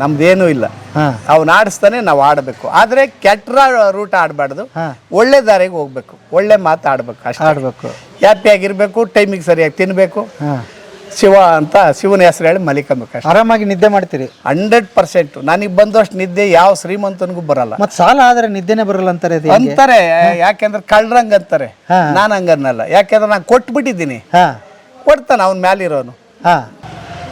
ನಮ್ದೇನೂ ಇಲ್ಲ. ಅವ್ನು ಆಡಿಸ್ತಾನೆ ನಾವು ಆಡಬೇಕು. ಆದರೆ ಕೆಟ್ಟ ರೂಟ್ ಆಡಬಾರ್ದು, ಒಳ್ಳೆ ದಾರಿಗೆ ಹೋಗ್ಬೇಕು, ಒಳ್ಳೆ ಮಾತು ಆಡ್ಬೇಕು, ಅಷ್ಟೇ ಆಡಬೇಕು. ಹ್ಯಾಪಿಯಾಗಿರ್ಬೇಕು, ಟೈಮಿಗೆ ಸರಿಯಾಗಿ ತಿನ್ನಬೇಕು, ಶಿವ ಅಂತ ಶಿವನ ಹೆಸರು ಹೇಳಿ ಮಲಿಕಬೇಕು. ಆರಾಮಾಗಿ ನಿದ್ದೆ ಮಾಡ್ತೀರಿ? 100%. ನನಗೆ ಬಂದಷ್ಟು ನಿದ್ದೆ ಯಾವ ಶ್ರೀಮಂತನಿಗೂ ಬರಲ್ಲ. ಮತ್ತೆ ಸಾಲ ಆದ್ರೆ ನಿದ್ದೆನೆ ಬರಲ್ಲ ಅಂತಾರೆ. ಅಂತಾರೆ, ಯಾಕೆಂದ್ರೆ ಕಳ್ರಂಗ್ ಅಂತಾರೆ. ನಾನು ಹಂಗನ್ನಲ್ಲ, ಯಾಕೆಂದ್ರೆ ನಾನು ಕೊಟ್ಬಿಟ್ಟಿದ್ದೀನಿ, ಕೊಡ್ತಾನೆ ಅವ್ನ ಮ್ಯಾಲಿರೋನು.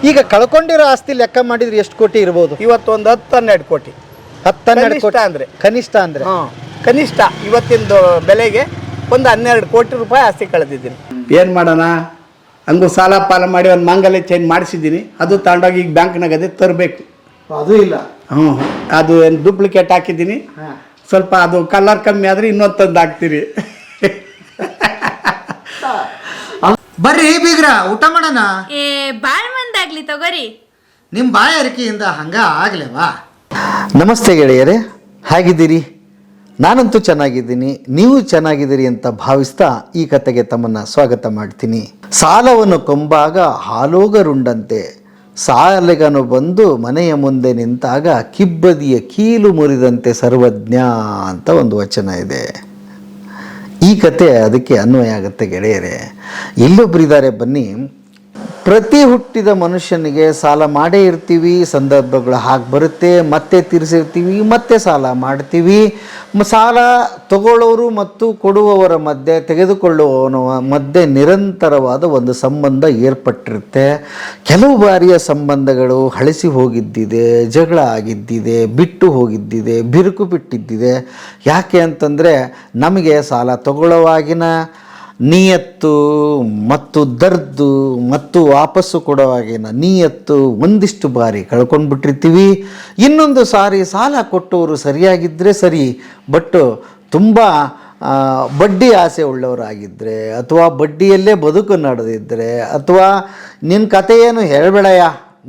ಈಗ ಕಳ್ಕೊಂಡಿರೋ ಆಸ್ತಿ ಲೆಕ್ಕ ಮಾಡಿದ್ರೆ ಎಷ್ಟು ಕೋಟಿ ಇರ್ಬೋದು? ಇವತ್ತು ಒಂದು 10-12 ಕೋಟಿ. 10-12 ಕೋಟಿ ಅಂದ್ರೆ ಕನಿಷ್ಠ ಅಂದ್ರೆ ಕನಿಷ್ಠ ಇವತ್ತಿನ ಬೆಲೆಗೆ ಒಂದು 12 ಕೋಟಿ ರೂಪಾಯಿ ಆಸ್ತಿ ಕಳೆದಿದ್ದೀನಿ. ಏನು ಮಾಡೋಣ, ಹಂಗೂ ಸಾಲ ಪಾಲ ಮಾಡಿ ಒಂದು ಮಾಂಗಲ್ಯ ಚೇಂಜ್ ಮಾಡಿಸಿದ್ದೀನಿ. ಅದು ತಗೊಂಡೋಗಿ ಈಗ ಬ್ಯಾಂಕ್ನಾಗ ಅದೇ ತರಬೇಕು. ಅದು ಇಲ್ಲ. ಅದು ಏನು ಡೂಪ್ಲಿಕೇಟ್ ಹಾಕಿದ್ದೀನಿ. ಸ್ವಲ್ಪ ಅದು ಕಲರ್ ಕಮ್ಮಿ ಆದರೆ ಇನ್ನೊಂದು ತಂದು ಹಾಕ್ತೀರಿ. ಬರ್ರಿ ಬೀಗ್ರ, ಊಟ ಮಾಡೋಣ. ಬಾಳ್ ಮಂದಾಗ್ಲಿ ತಗೋರಿ. ನಿಮ್ಮ ಬಾಯ ಅರಿಕೆಯಿಂದ ಹಂಗ ಆಗ್ಲೇವಾ? ನಮಸ್ತೆ ಗೆಳೆಯರೇ, ಹೇಗಿದ್ದೀರಿ? ನಾನಂತೂ ಚೆನ್ನಾಗಿದ್ದೀನಿ, ನೀವು ಚೆನ್ನಾಗಿದ್ದೀರಿ ಅಂತ ಭಾವಿಸ್ತಾ ಈ ಕತೆಗೆ ತಮ್ಮನ್ನು ಸ್ವಾಗತ ಮಾಡ್ತೀನಿ. ಸಾಲವನ್ನು ಕೊಂಬಾಗ ಹಾಲೋಗರುಂಡಂತೆ ಸಾಲಿಗನು ಬಂದು ಮನೆಯ ಮುಂದೆ ನಿಂತಾಗ ಕಿಬ್ಬದಿಯ ಕೀಲು ಮುರಿದಂತೆ ಸರ್ವಜ್ಞ ಅಂತ ಒಂದು ವಚನ ಇದೆ. ಈ ಕತೆ ಅದಕ್ಕೆ ಅನ್ವಯ ಆಗುತ್ತೆ ಗೆಳೆಯರೇ. ಇಲ್ಲೊಬ್ಬರಿದ್ದಾರೆ, ಬನ್ನಿ. ಪ್ರತಿ ಹುಟ್ಟಿದ ಮನುಷ್ಯನಿಗೆ ಸಾಲ ಮಾಡೇ ಇರ್ತೀವಿ, ಸಂದರ್ಭಗಳು ಹಾಗೆ ಬರುತ್ತೆ, ಮತ್ತೆ ತೀರಿಸಿರ್ತೀವಿ, ಮತ್ತೆ ಸಾಲ ಮಾಡ್ತೀವಿ. ಸಾಲ ತಗೊಳ್ಳೋರು ಮತ್ತು ಕೊಡುವವರ ಮಧ್ಯೆ, ತೆಗೆದುಕೊಳ್ಳುವವನ ಮಧ್ಯೆ ನಿರಂತರವಾದ ಒಂದು ಸಂಬಂಧ ಏರ್ಪಟ್ಟಿರುತ್ತೆ. ಕೆಲವು ಬಾರಿಯ ಸಂಬಂಧಗಳು ಹಳಿಸಿ ಹೋಗಿದ್ದಿದೆ, ಜಗಳ ಆಗಿದ್ದಿದೆ, ಬಿಟ್ಟು ಹೋಗಿದ್ದಿದೆ, ಬಿರುಕು ಬಿಟ್ಟಿದ್ದಿದೆ. ಯಾಕೆ ಅಂತಂದರೆ ನಮಗೆ ಸಾಲ ತಗೊಳ್ಳೋವಾಗಿನ ನಿಯತ್ತು ಮತ್ತು ದರ್ದು ಮತ್ತು ವಾಪಸ್ಸು ಕೊಡುವಾಗಿನ ನಿಯತ್ತು ಒಂದಿಷ್ಟು ಬಾರಿ ಕಳ್ಕೊಂಡ್ಬಿಟ್ಟಿರ್ತೀವಿ. ಇನ್ನೊಂದು ಸಾರಿ ಸಾಲ ಕೊಟ್ಟವರು ಸರಿಯಾಗಿದ್ದರೆ ಸರಿ, ಬಟ್ ತುಂಬ ಬಡ್ಡಿ ಆಸೆ ಉಳ್ಳವರಾಗಿದ್ದರೆ, ಅಥವಾ ಬಡ್ಡಿಯಲ್ಲೇ ಬದುಕು ನಡೆದಿದ್ದರೆ, ಅಥವಾ ನಿನ್ನ ಕತೆ ಏನು ಹೇಳಬೇಡಯ್ಯ,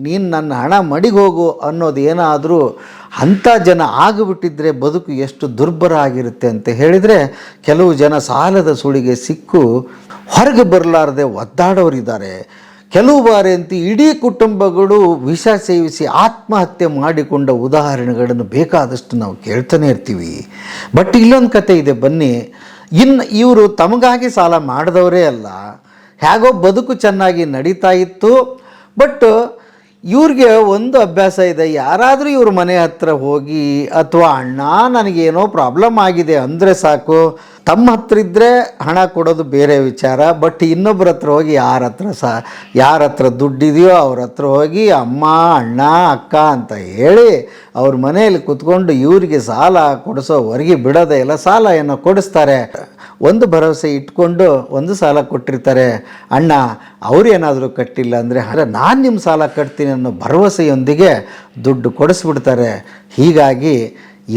ನೀನು ನನ್ನ ಹಣ ಮಡಿಗೋಗು ಅನ್ನೋದು ಏನಾದರೂ ಅಂಥ ಜನ ಆಗಿಬಿಟ್ಟಿದ್ರೆ ಬದುಕು ಎಷ್ಟು ದುರ್ಬರ ಆಗಿರುತ್ತೆ ಅಂತ ಹೇಳಿದರೆ, ಕೆಲವು ಜನ ಸಾಲದ ಸುಳಿಗೆ ಸಿಕ್ಕು ಹೊರಗೆ ಬರಲಾರದೆ ಒದ್ದಾಡೋರಿದ್ದಾರೆ. ಕೆಲವು ಬಾರಿ ಅಂತೂ ಇಡೀ ಕುಟುಂಬಗಳು ವಿಷ ಸೇವಿಸಿ ಆತ್ಮಹತ್ಯೆ ಮಾಡಿಕೊಂಡ ಉದಾಹರಣೆಗಳನ್ನು ಬೇಕಾದಷ್ಟು ನಾವು ಕೇಳ್ತಾನೆ ಇರ್ತೀವಿ. ಬಟ್ ಇಲ್ಲೊಂದು ಕತೆ ಇದೆ, ಬನ್ನಿ. ಇವರು ತಮಗಾಗಿ ಸಾಲ ಮಾಡಿದವರೇ ಅಲ್ಲ, ಹೇಗೋ ಬದುಕು ಚೆನ್ನಾಗಿ ನಡೀತಾ ಇತ್ತು. ಬಟ್ ಇವ್ರಿಗೆ ಒಂದು ಅಭ್ಯಾಸ ಇದೆ, ಯಾರಾದರೂ ಇವ್ರ ಮನೆ ಹತ್ರ ಹೋಗಿ ಅಥವಾ ಅಣ್ಣ ನನಗೇನೋ ಪ್ರಾಬ್ಲಮ್ ಆಗಿದೆ ಅಂದರೆ ಸಾಕು, ತಮ್ಮ ಹತ್ರ ಇದ್ದರೆ ಹಣ ಕೊಡೋದು ಬೇರೆ ವಿಚಾರ. ಬಟ್ ಇನ್ನೊಬ್ಬರ ಹತ್ರ ಹೋಗಿ ಯಾರ ಹತ್ರ ದುಡ್ಡಿದೆಯೋ ಅವ್ರ ಹತ್ರ ಹೋಗಿ ಅಮ್ಮ, ಅಣ್ಣ, ಅಕ್ಕ ಅಂತ ಹೇಳಿ ಅವ್ರ ಮನೆಯಲ್ಲಿ ಕೂತ್ಕೊಂಡು ಇವರಿಗೆ ಸಾಲ ಕೊಡಿಸೋವರೆಗೆ ಬಿಡೋದೇ ಇಲ್ಲ. ಸಾಲ ಏನೋ ಕೊಡಿಸ್ತಾರೆ, ಒಂದು ಭರವಸೆ ಇಟ್ಕೊಂಡು ಒಂದು ಸಾಲ ಕೊಟ್ಟಿರ್ತಾರೆ. ಅಣ್ಣ ಅವ್ರೇನಾದರೂ ಕಟ್ಟಿಲ್ಲ ಅಂದರೆ ನಾನು ನಿಮ್ಮ ಸಾಲ ಕಟ್ತೀನಿ ಅನ್ನೋ ಭರವಸೆಯೊಂದಿಗೆ ದುಡ್ಡು ಕೊಡಿಸ್ಬಿಡ್ತಾರೆ. ಹೀಗಾಗಿ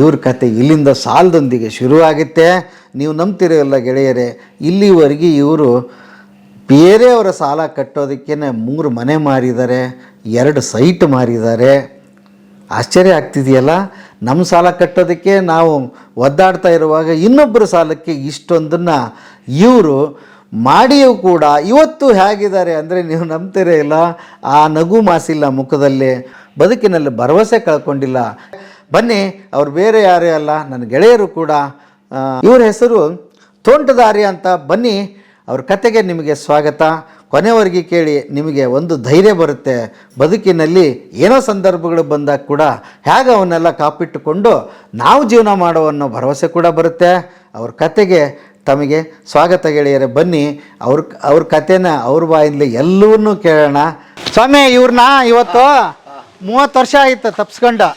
ಇವ್ರ ಕತೆ ಇಲ್ಲಿಂದ ಸಾಲದೊಂದಿಗೆ ಶುರುವಾಗುತ್ತೆ. ನೀವು ನಂಬ್ತಿರಲ್ಲ ಗೆಳೆಯರೇ, ಇಲ್ಲಿವರೆಗೆ ಇವರು ಬೇರೆಯವರ ಸಾಲ ಕಟ್ಟೋದಕ್ಕೇ 3 ಮನೆ ಮಾರಿದ್ದಾರೆ, 2 ಸೈಟ್ ಮಾರಿದ್ದಾರೆ. ಆಶ್ಚರ್ಯ ಆಗ್ತಿದೆಯಲ್ಲ, ನಮ್ಮ ಸಾಲ ಕಟ್ಟೋದಕ್ಕೆ ನಾವು ಒದ್ದಾಡ್ತಾ ಇರುವಾಗ ಇನ್ನೊಬ್ಬರ ಸಾಲಕ್ಕೆ ಇಷ್ಟೊಂದನ್ನು ಇವರು ಮಾಡಿಯೂ ಕೂಡ ಇವತ್ತು ಹೇಗಿದ್ದಾರೆ ಅಂದರೆ ನೀವು ನಂಬ್ತಿರೇ ಇಲ್ಲ. ಆ ನಗು ಮಾಸಿಲ್ಲ ಮುಖದಲ್ಲಿ, ಬದುಕಿನಲ್ಲಿ ಭರವಸೆ ಕಳ್ಕೊಂಡಿಲ್ಲ. ಬನ್ನಿ, ಅವ್ರು ಬೇರೆ ಯಾರೇ ಅಲ್ಲ, ನನ್ನ ಗೆಳೆಯರು ಕೂಡ. ಇವ್ರ ಹೆಸರು ತೋಂಟದಾರ್ಯ ಅಂತ. ಬನ್ನಿ, ಅವ್ರ ಕತೆಗೆ ನಿಮಗೆ ಸ್ವಾಗತ. ಕೊನೆವರೆಗೆ ಕೇಳಿ, ನಿಮಗೆ ಒಂದು ಧೈರ್ಯ ಬರುತ್ತೆ. ಬದುಕಿನಲ್ಲಿ ಏನೋ ಸಂದರ್ಭಗಳು ಬಂದಾಗ ಕೂಡ ಹೇಗೆ ಅವನ್ನೆಲ್ಲ ಕಾಪಿಟ್ಟುಕೊಂಡು ನಾವು ಜೀವನ ಮಾಡೋ ಅನ್ನೋ ಭರವಸೆ ಕೂಡ ಬರುತ್ತೆ. ಅವ್ರ ಕತೆಗೆ ತಮಗೆ ಸ್ವಾಗತ ಗೆಳೆಯರೆ. ಬನ್ನಿ, ಅವ್ರ ಕತೆನ ಅವ್ರ ಬಾಯಿಂದಲೇ ಎಲ್ಲವನ್ನೂ ಕೇಳೋಣ. ಸ್ವಾಮಿ, ಇವ್ರನ್ನ ಇವತ್ತು 30 ವರ್ಷ ಆಯಿತು ತಪ್ಸ್ಕೊಂಡು,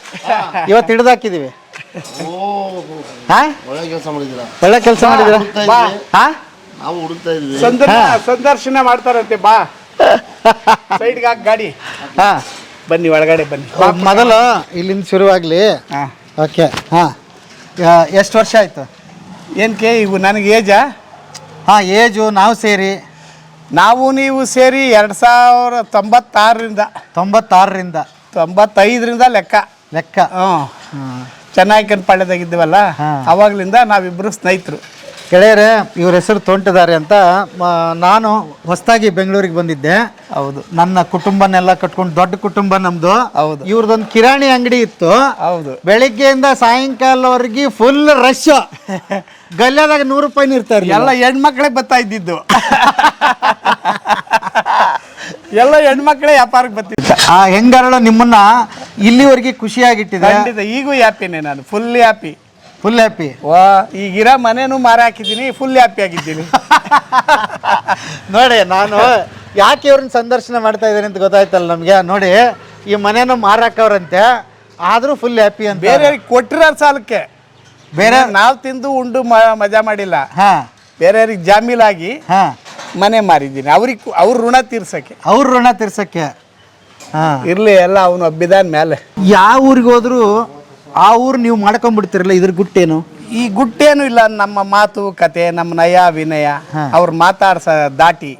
ಇವತ್ತು ಹಿಡ್ದಾಕಿದ್ದೀವಿ. ಒಳ್ಳೆ ಕೆಲಸ ಮಾಡಿದ್ದೀರಾ? ಸಂದರ್ಶನ ಮಾಡ್ತಾರಂತೆ, ಬಾ ಸೈಡ್ಗೆ ಹಾಕಿ ಗಾಡಿ. ಬನ್ನಿ, ಒಳಗಡೆ ಬನ್ನಿ. ಮೊದಲು ಇಲ್ಲಿಂದ ಶುರುವಾಗಲಿ. ಓಕೆ. ಎಷ್ಟು ವರ್ಷ ಆಯಿತು? ಏನಕ್ಕೆ ಇವು ನನಗೆ ಏಜಾ? ಏಜು ನಾವು ಸೇರಿ, ನೀವು ಸೇರಿ 2096ರಿಂದ 95ರಿಂದ ಲೆಕ್ಕ. ಚೆನ್ನಾಗಿ ಪಾಳ್ಯದಾಗಿದ್ದೀವಲ್ಲ, ಅವಾಗ್ಲಿಂದ ನಾವಿಬ್ಬರು ಸ್ನೇಹಿತರು. ಗೆಳೆಯರೆ ಇವ್ರ ಹೆಸರು ತೋಂಟದಾರೆ ಅಂತ ನಾನು ಹೊಸದಾಗಿ ಬೆಂಗಳೂರಿಗೆ ಬಂದಿದ್ದೆ. ಹೌದು. ನನ್ನ ಕುಟುಂಬನೆಲ್ಲ ಕಟ್ಕೊಂಡು ದೊಡ್ಡ ಕುಟುಂಬ ನಮ್ದು. ಹೌದು. ಇವ್ರದೊಂದು ಕಿರಾಣಿ ಅಂಗಡಿ ಇತ್ತು. ಹೌದು. ಬೆಳಿಗ್ಗೆಯಿಂದ ಸಾಯಂಕಾಲವರೆಗೆ ಫುಲ್ ರಶ್. ಗಲ್ಯಾದಾಗ 100 ರೂಪಾಯಿ ಇರ್ತಾರೆ. ಎಲ್ಲ ಹೆಣ್ಮಕ್ಳೇ ಬರ್ತಾ ಇದ್ದಿದ್ದು. ಎಲ್ಲ ಹೆಣ್ಮಕ್ಳೇ ವ್ಯಾಪಾರಕ್ಕೆ ಬರ್ತಿದ್ದ. ಹೆಂಗಾರಳ ನಿಮ್ಮನ್ನ ಇಲ್ಲಿವರೆಗೆ ಖುಷಿಯಾಗಿಟ್ಟಿದೆ. ಖಂಡಿತ ಈಗೂ ಹ್ಯಾಪಿನೇ, ನಾನು ಫುಲ್ ಹ್ಯಾಪಿ. Full happy. ವಾ, ಈಗಿರೋ ಮನೇನು ಮಾರಿ ಹಾಕಿದ್ದೀನಿ, ಫುಲ್ ಹ್ಯಾಪಿ ಆಗಿದ್ದೀನಿ. ನೋಡಿ, ನಾನು ಯಾಕೆ ಇವ್ರನ್ನ ಸಂದರ್ಶನ ಮಾಡ್ತಾ ಇದ್ದೀನಿ ಅಂತ ಗೊತ್ತಾಯ್ತಲ್ಲ ನಮಗೆ. ನೋಡಿ, ಈ ಮನೇನು ಮಾರಾಕವ್ರಂತೆ, ಆದರೂ ಫುಲ್ ಹ್ಯಾಪಿ ಅಂತ. ಬೇರೆಯವ್ರಿಗೆ ಕೊಟ್ಟಿರೋ ಸಾಲಕ್ಕೆ ಬೇರೆ ನಾವು ತಿಂದು ಉಂಡು ಮಜಾ ಮಾಡಿಲ್ಲ. ಬೇರೆಯವ್ರಿಗೆ ಜಾಮೀಲಾಗಿ ಮನೆ ಮಾರಿದ್ದೀನಿ, ಅವ್ರ ಋಣ ತೀರ್ಸಕ್ಕೆ. ಅವ್ರ ಋಣ ತೀರ್ಸಕ್ಕೆ ಇರ್ಲಿ, ಎಲ್ಲ ಅವನು ಹಬ್ಬಿದಾನ ಮೇಲೆ. ಯಾವ ಊರಿಗೆ ಹೋದ್ರು ಆ ಊರು ನೀವು ಮಾಡ್ಕೊಂಡ್ಬಿಡ್ತಿರಲ್ಲ, ಇದ್ರ ಗುಟ್ಟೇನು? ಈ ಗುಟ್ಟೇನು ಇಲ್ಲ, ನಮ್ಮ ಮಾತು ಕತೆ, ನಮ್ಮ ನಯ ವಿನಯ, ಅವ್ರು ಮಾತಾಡ್ಸ ದಾಟಿ.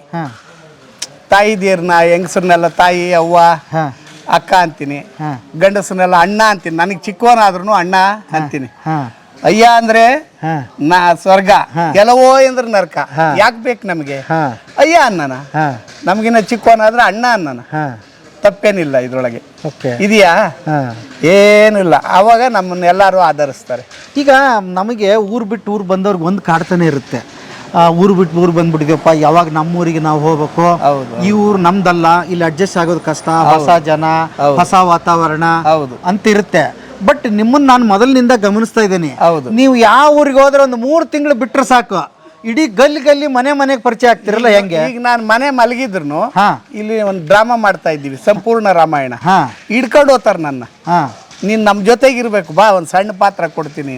ತಾಯಿದೀರ್ನ ಹೆಂಗಸರ್ನೆಲ್ಲ ತಾಯಿ ಅವ್ವ ಅಕ್ಕ ಅಂತೀನಿ, ಗಂಡಸನ್ನೆಲ್ಲ ಅಣ್ಣ ಅಂತೀನಿ. ನನಗೆ ಚಿಕ್ಕವನಾದ್ರೂ ಅಣ್ಣ ಅಂತೀನಿ. ಅಯ್ಯ ಅಂದ್ರೆ ಸ್ವರ್ಗ, ಕೆಲವೋ ಅಂದ್ರೆ ನರ್ಕ. ಯಾಕೆ ಬೇಕು ನಮಗೆ? ಅಯ್ಯ ಅನ್ನನ, ನಮಗಿನ್ನ ಚಿಕ್ಕವನಾದ್ರೆ ಅಣ್ಣ ಅನ್ನನ, ತಪ್ಪೇನಿಲ್ಲ ಇದ್ರೊಳಗೆ. ಇದೆಯಾ? ಏನಿಲ್ಲ. ಅವಾಗ ನಮ್ಮನ್ನ ಎಲ್ಲರೂ ಆಧರಿಸ್ತಾರೆ. ಈಗ ನಮಗೆ ಊರು ಬಿಟ್ಟು ಊರು ಬಂದವ್ರಿಗೆ ಒಂದು ಕಾಡ್ತಾನೆ ಇರುತ್ತೆ. ಊರು ಬಿಟ್ಟು ಊರು ಬಂದ್ಬಿಟ್ಟಿದ್ಯಪ್ಪ, ಯಾವಾಗ ನಮ್ಮೂರಿಗೆ ನಾವು ಹೋಗ್ಬೇಕು, ಈ ಊರು ನಮ್ದಲ್ಲ, ಇಲ್ಲಿ ಅಡ್ಜಸ್ಟ್ ಆಗೋದು ಕಷ್ಟ, ಹೊಸ ಜನ, ಹೊಸ ವಾತಾವರಣ ಅಂತ ಇರುತ್ತೆ. ಬಟ್ ನಿಮ್ಮನ್ನ ನಾನು ಮೊದಲಿನಿಂದ ಗಮನಿಸ್ತಾ ಇದ್ದೀನಿ. ನೀವು ಯಾವ ಊರಿಗೆ ಹೋದ್ರೆ ಒಂದು 3 ತಿಂಗಳು ಬಿಟ್ರೆ ಸಾಕು, ಇಡೀ ಗಲ್ಲಿ ಮನೆಗೆ ಪರಿಚಯ ಆಗ್ತಿರಲ್ಲ. ಹೆಂಗೆ? ಈಗ ನಾನು ಮನೆ ಮಲಗಿದ್ರು ಇಲ್ಲಿ ಒಂದು ಡ್ರಾಮಾ ಮಾಡ್ತಾ ಇದ್ದೀವಿ, ಸಂಪೂರ್ಣ ರಾಮಾಯಣ. ಹಿಡ್ಕೊಂಡು ಹೋಗ್ತಾರ ನನ್ನ. ನೀನ್ ನಮ್ ಜೊತೆಗಿರ್ಬೇಕು, ಬಾ ಒಂದ್ ಸಣ್ಣ ಪಾತ್ರ ಕೊಡ್ತೀನಿ,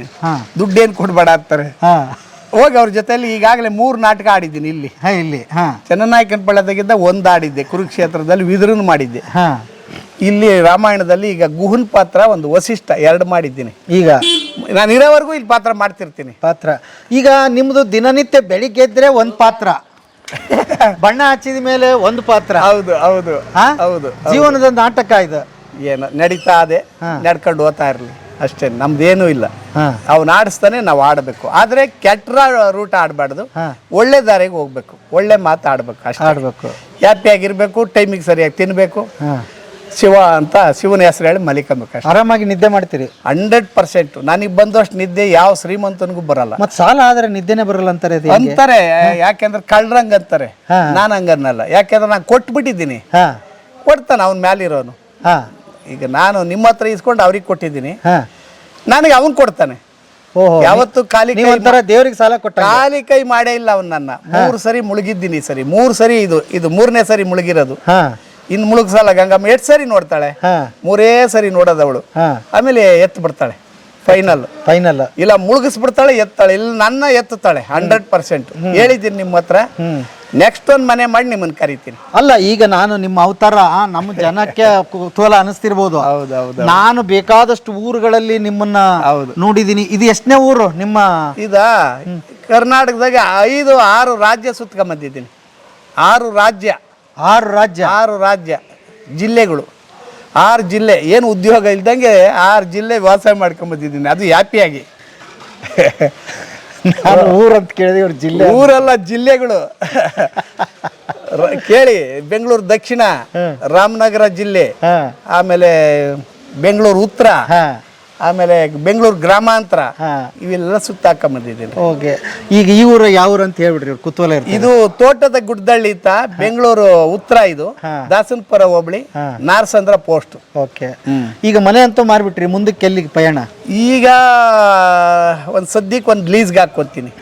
ದುಡ್ಡೇನ್ ಕೊಡ್ಬೇಡ ಅಂತಾರೆ. ಹೋಗಿ ಅವ್ರ ಜೊತೆಲಿ ಈಗಾಗಲೇ 3 ನಾಟಕ ಆಡಿದ್ದೀನಿ ಇಲ್ಲಿ. ಚೆನ್ನನಾಯಕನ ಪಳ್ಯದಾಗಿದ್ದ 1 ಆಡಿದ್ದೆ, ಕುರುಕ್ಷೇತ್ರದಲ್ಲಿ ವಿದುರನ್ ಮಾಡಿದ್ದೆ. ಇಲ್ಲಿ ರಾಮಾಯಣದಲ್ಲಿ ಈಗ ಗುಹನ್ ಪಾತ್ರ, ಒಂದು ವಸಿಷ್ಠ 2 ಮಾಡಿದ್ದೀನಿ. ಈಗ ನಾನು ಇರೋವರೆಗೂ ಇಲ್ಲಿ ಪಾತ್ರ ಮಾಡ್ತಿರ್ತೀನಿ. ಪಾತ್ರ ಈಗ ನಿಮ್ದು ದಿನನಿತ್ಯ ಬೆಳಿಗ್ಗೆ ಎದ್ರೆ 1 ಪಾತ್ರ, ಬಣ್ಣ ಹಚ್ಚಿದ ಮೇಲೆ 1 ಪಾತ್ರ. ಹೌದು ಹೌದು ಹೌದು. ಜೀವನದ ನಾಟಕ ಇದು. ಏನು ನಡೀತಾ ಅದೇ, ನಡ್ಕೊಂಡು ಹೋಗ್ತಾ ಇರ್ಲಿ ಅಷ್ಟೇ, ನಮ್ದೇನು ಇಲ್ಲ. ಅವ್ನು ಆಡಿಸ್ತಾನೆ ನಾವು ಆಡಬೇಕು, ಆದ್ರೆ ಕೆಟ್ಟ ರೂಟ್ ಆಡಬಾರ್ದು, ಒಳ್ಳೆ ದಾರಿಗೆ ಹೋಗ್ಬೇಕು, ಒಳ್ಳೆ ಮಾತು ಆಡ್ಬೇಕು ಅಷ್ಟೇ. ಆಡ್ಬೇಕು, ಹ್ಯಾಪಿ ಆಗಿರ್ಬೇಕು, ಟೈಮಿಗೆ ಸರಿಯಾಗಿ ತಿನ್ಬೇಕು, ಶಿವ ಅಂತ ಶಿವನ ಹೆಸರು ಹೇಳಿ ಮಲಿಕಬೇಕು. ಆರಾಮಾಗಿ ನಿದ್ದೆ ಮಾಡ್ತೀರಿ? 100%. ನನಗೆ ಬಂದಷ್ಟು ನಿದ್ದೆ ಯಾವ ಶ್ರೀಮಂತನಿಗೂ ಬರಲ್ಲ. ಮತ್ತೆ ಸಾಲ ಆದ್ರೆ ನಿದ್ದೆನೆ ಬರಲ್ಲ ಅಂತಾರೆ. ಅಂತಾರೆ, ಯಾಕೆಂದ್ರೆ ಕಳ್ರಂಗ್ ಅಂತಾರೆ. ನಾನು ಹಂಗನ್ನಲ್ಲ, ಯಾಕೆಂದ್ರೆ ನಾನು ಕೊಟ್ಬಿಟ್ಟಿದ್ದೀನಿ, ಕೊಡ್ತಾನೆ ಅವನ ಮ್ಯಾಲಿರೋನು. ಈಗ ನಾನು ನಿಮ್ಮ ಹತ್ರ ಇಸ್ಕೊಂಡು ಅವ್ರಿಗೆ ಕೊಟ್ಟಿದ್ದೀನಿ, ನನಗೆ ಅವನ್ ಕೊಡ್ತಾನೆ. ಯಾವತ್ತು ಖಾಲಿ ದೇವ್ರಿಗೆ ಸಾಲ ಕೊಟ್ಟ ಖಾಲಿ ಕೈ ಮಾಡೇ ಇಲ್ಲ ಅವನ್. ನನ್ನ 3 ಸರಿ ಮುಳುಗಿದ್ದೀನಿ. ಸರಿ 3 ಸರಿ, ಇದು 3ನೇ ಸರಿ ಮುಳುಗಿರೋದು. ಇನ್ನು ಮುಳುಗ್ಸಲ್ಲ ಗಂಗಮ್ಮ. 8 ಸರಿ ನೋಡ್ತಾಳೆ, 3 ಸರಿ ನೋಡೋದವಳು, ಆಮೇಲೆ ಎತ್ತು ಬಿಡ್ತಾಳೆ. ಫೈನಲ್ ಇಲ್ಲ ಮುಳುಗಿಸ್ಬಿಡ್ತಾಳೆ, ಎತ್ತಾಳೆ. ಇಲ್ಲ ನನ್ನ ಎತ್ತುತ್ತಾಳೆ 100%. ಹೇಳಿದ್ದೀನಿ ನಿಮ್ಮ ಹತ್ರ, ನೆಕ್ಸ್ಟ್ ಒಂದು ಮನೆ ಮಾಡಿ ನಿಮ್ಮನ್ನ ಕರಿತೀನಿ. ಅಲ್ಲ, ಈಗ ನಾನು ನಿಮ್ಮ ಅವತಾರ ನಮ್ಮ ಜನಕ್ಕೆ ಕುತೂಹಲ ಅನಿಸ್ತಿರ್ಬೋದು. ನಾನು ಬೇಕಾದಷ್ಟು ಊರುಗಳಲ್ಲಿ ನಿಮ್ಮನ್ನ ನೋಡಿದೀನಿ. ಇದು ಎಷ್ಟನೇ ಊರು ನಿಮ್ಮ? ಇದ ಕರ್ನಾಟಕದಾಗ 5-6 ರಾಜ್ಯ ಸುತ್ಕೊಂಬಂದಿದ್ದೀನಿ. 6 ರಾಜ್ಯ ಜಿಲ್ಲೆಗಳು, 6 ಜಿಲ್ಲೆ. ಏನು ಉದ್ಯೋಗ ಇಲ್ದಂಗೆ 6 ಜಿಲ್ಲೆ ವಾಸ ಮಾಡ್ಕೊಂಬಂದಿದ್ದೀನಿ, ಅದು ಹ್ಯಾಪಿಯಾಗಿ. ಊರಂತ ಕೇಳಿದೆ, ಇವ್ರ ಜಿಲ್ಲೆ ಊರೆಲ್ಲ ಜಿಲ್ಲೆಗಳು ಕೇಳಿ. ಬೆಂಗಳೂರು ದಕ್ಷಿಣ, ರಾಮನಗರ ಜಿಲ್ಲೆ, ಆಮೇಲೆ ಬೆಂಗಳೂರು ಉತ್ತರ, ಆಮೇಲೆ ಬೆಂಗಳೂರು ಗ್ರಾಮಾಂತರ, ಇವೆಲ್ಲ ಸುತ್ತಾಕೊಂಬಂದಿದ್ದೀನಿ. ಓಕೆ, ಈಗ ಈ ಊರು ಯಾವ ಊರು ಅಂತ ಹೇಳ್ಬಿಡ್ರಿ, ಕುತೂಹಲ. ಇದು ತೋಟದ ಗುಡ್ಡಳ್ಳಿ ಅಂತ, ಬೆಂಗಳೂರು ಉತ್ತರ. ಇದು ದಾಸನಪುರ ಹೋಬಳಿ, ನಾರಸಂದ್ರ ಪೋಸ್ಟ್. ಓಕೆ, ಈಗ ಮನೆ ಅಂತೂ ಮಾರ್ಬಿಟ್ರಿ, ಮುಂದಕ್ಕೆ ಎಲ್ಲಿಗೆ ಪಯಣ? ಈಗ ಒಂದ್ ಸದ್ಯಕ್ಕೆ ಒಂದು ಲೀಸ್ಗೆ ಹಾಕ್ಕೊತೀನಿ,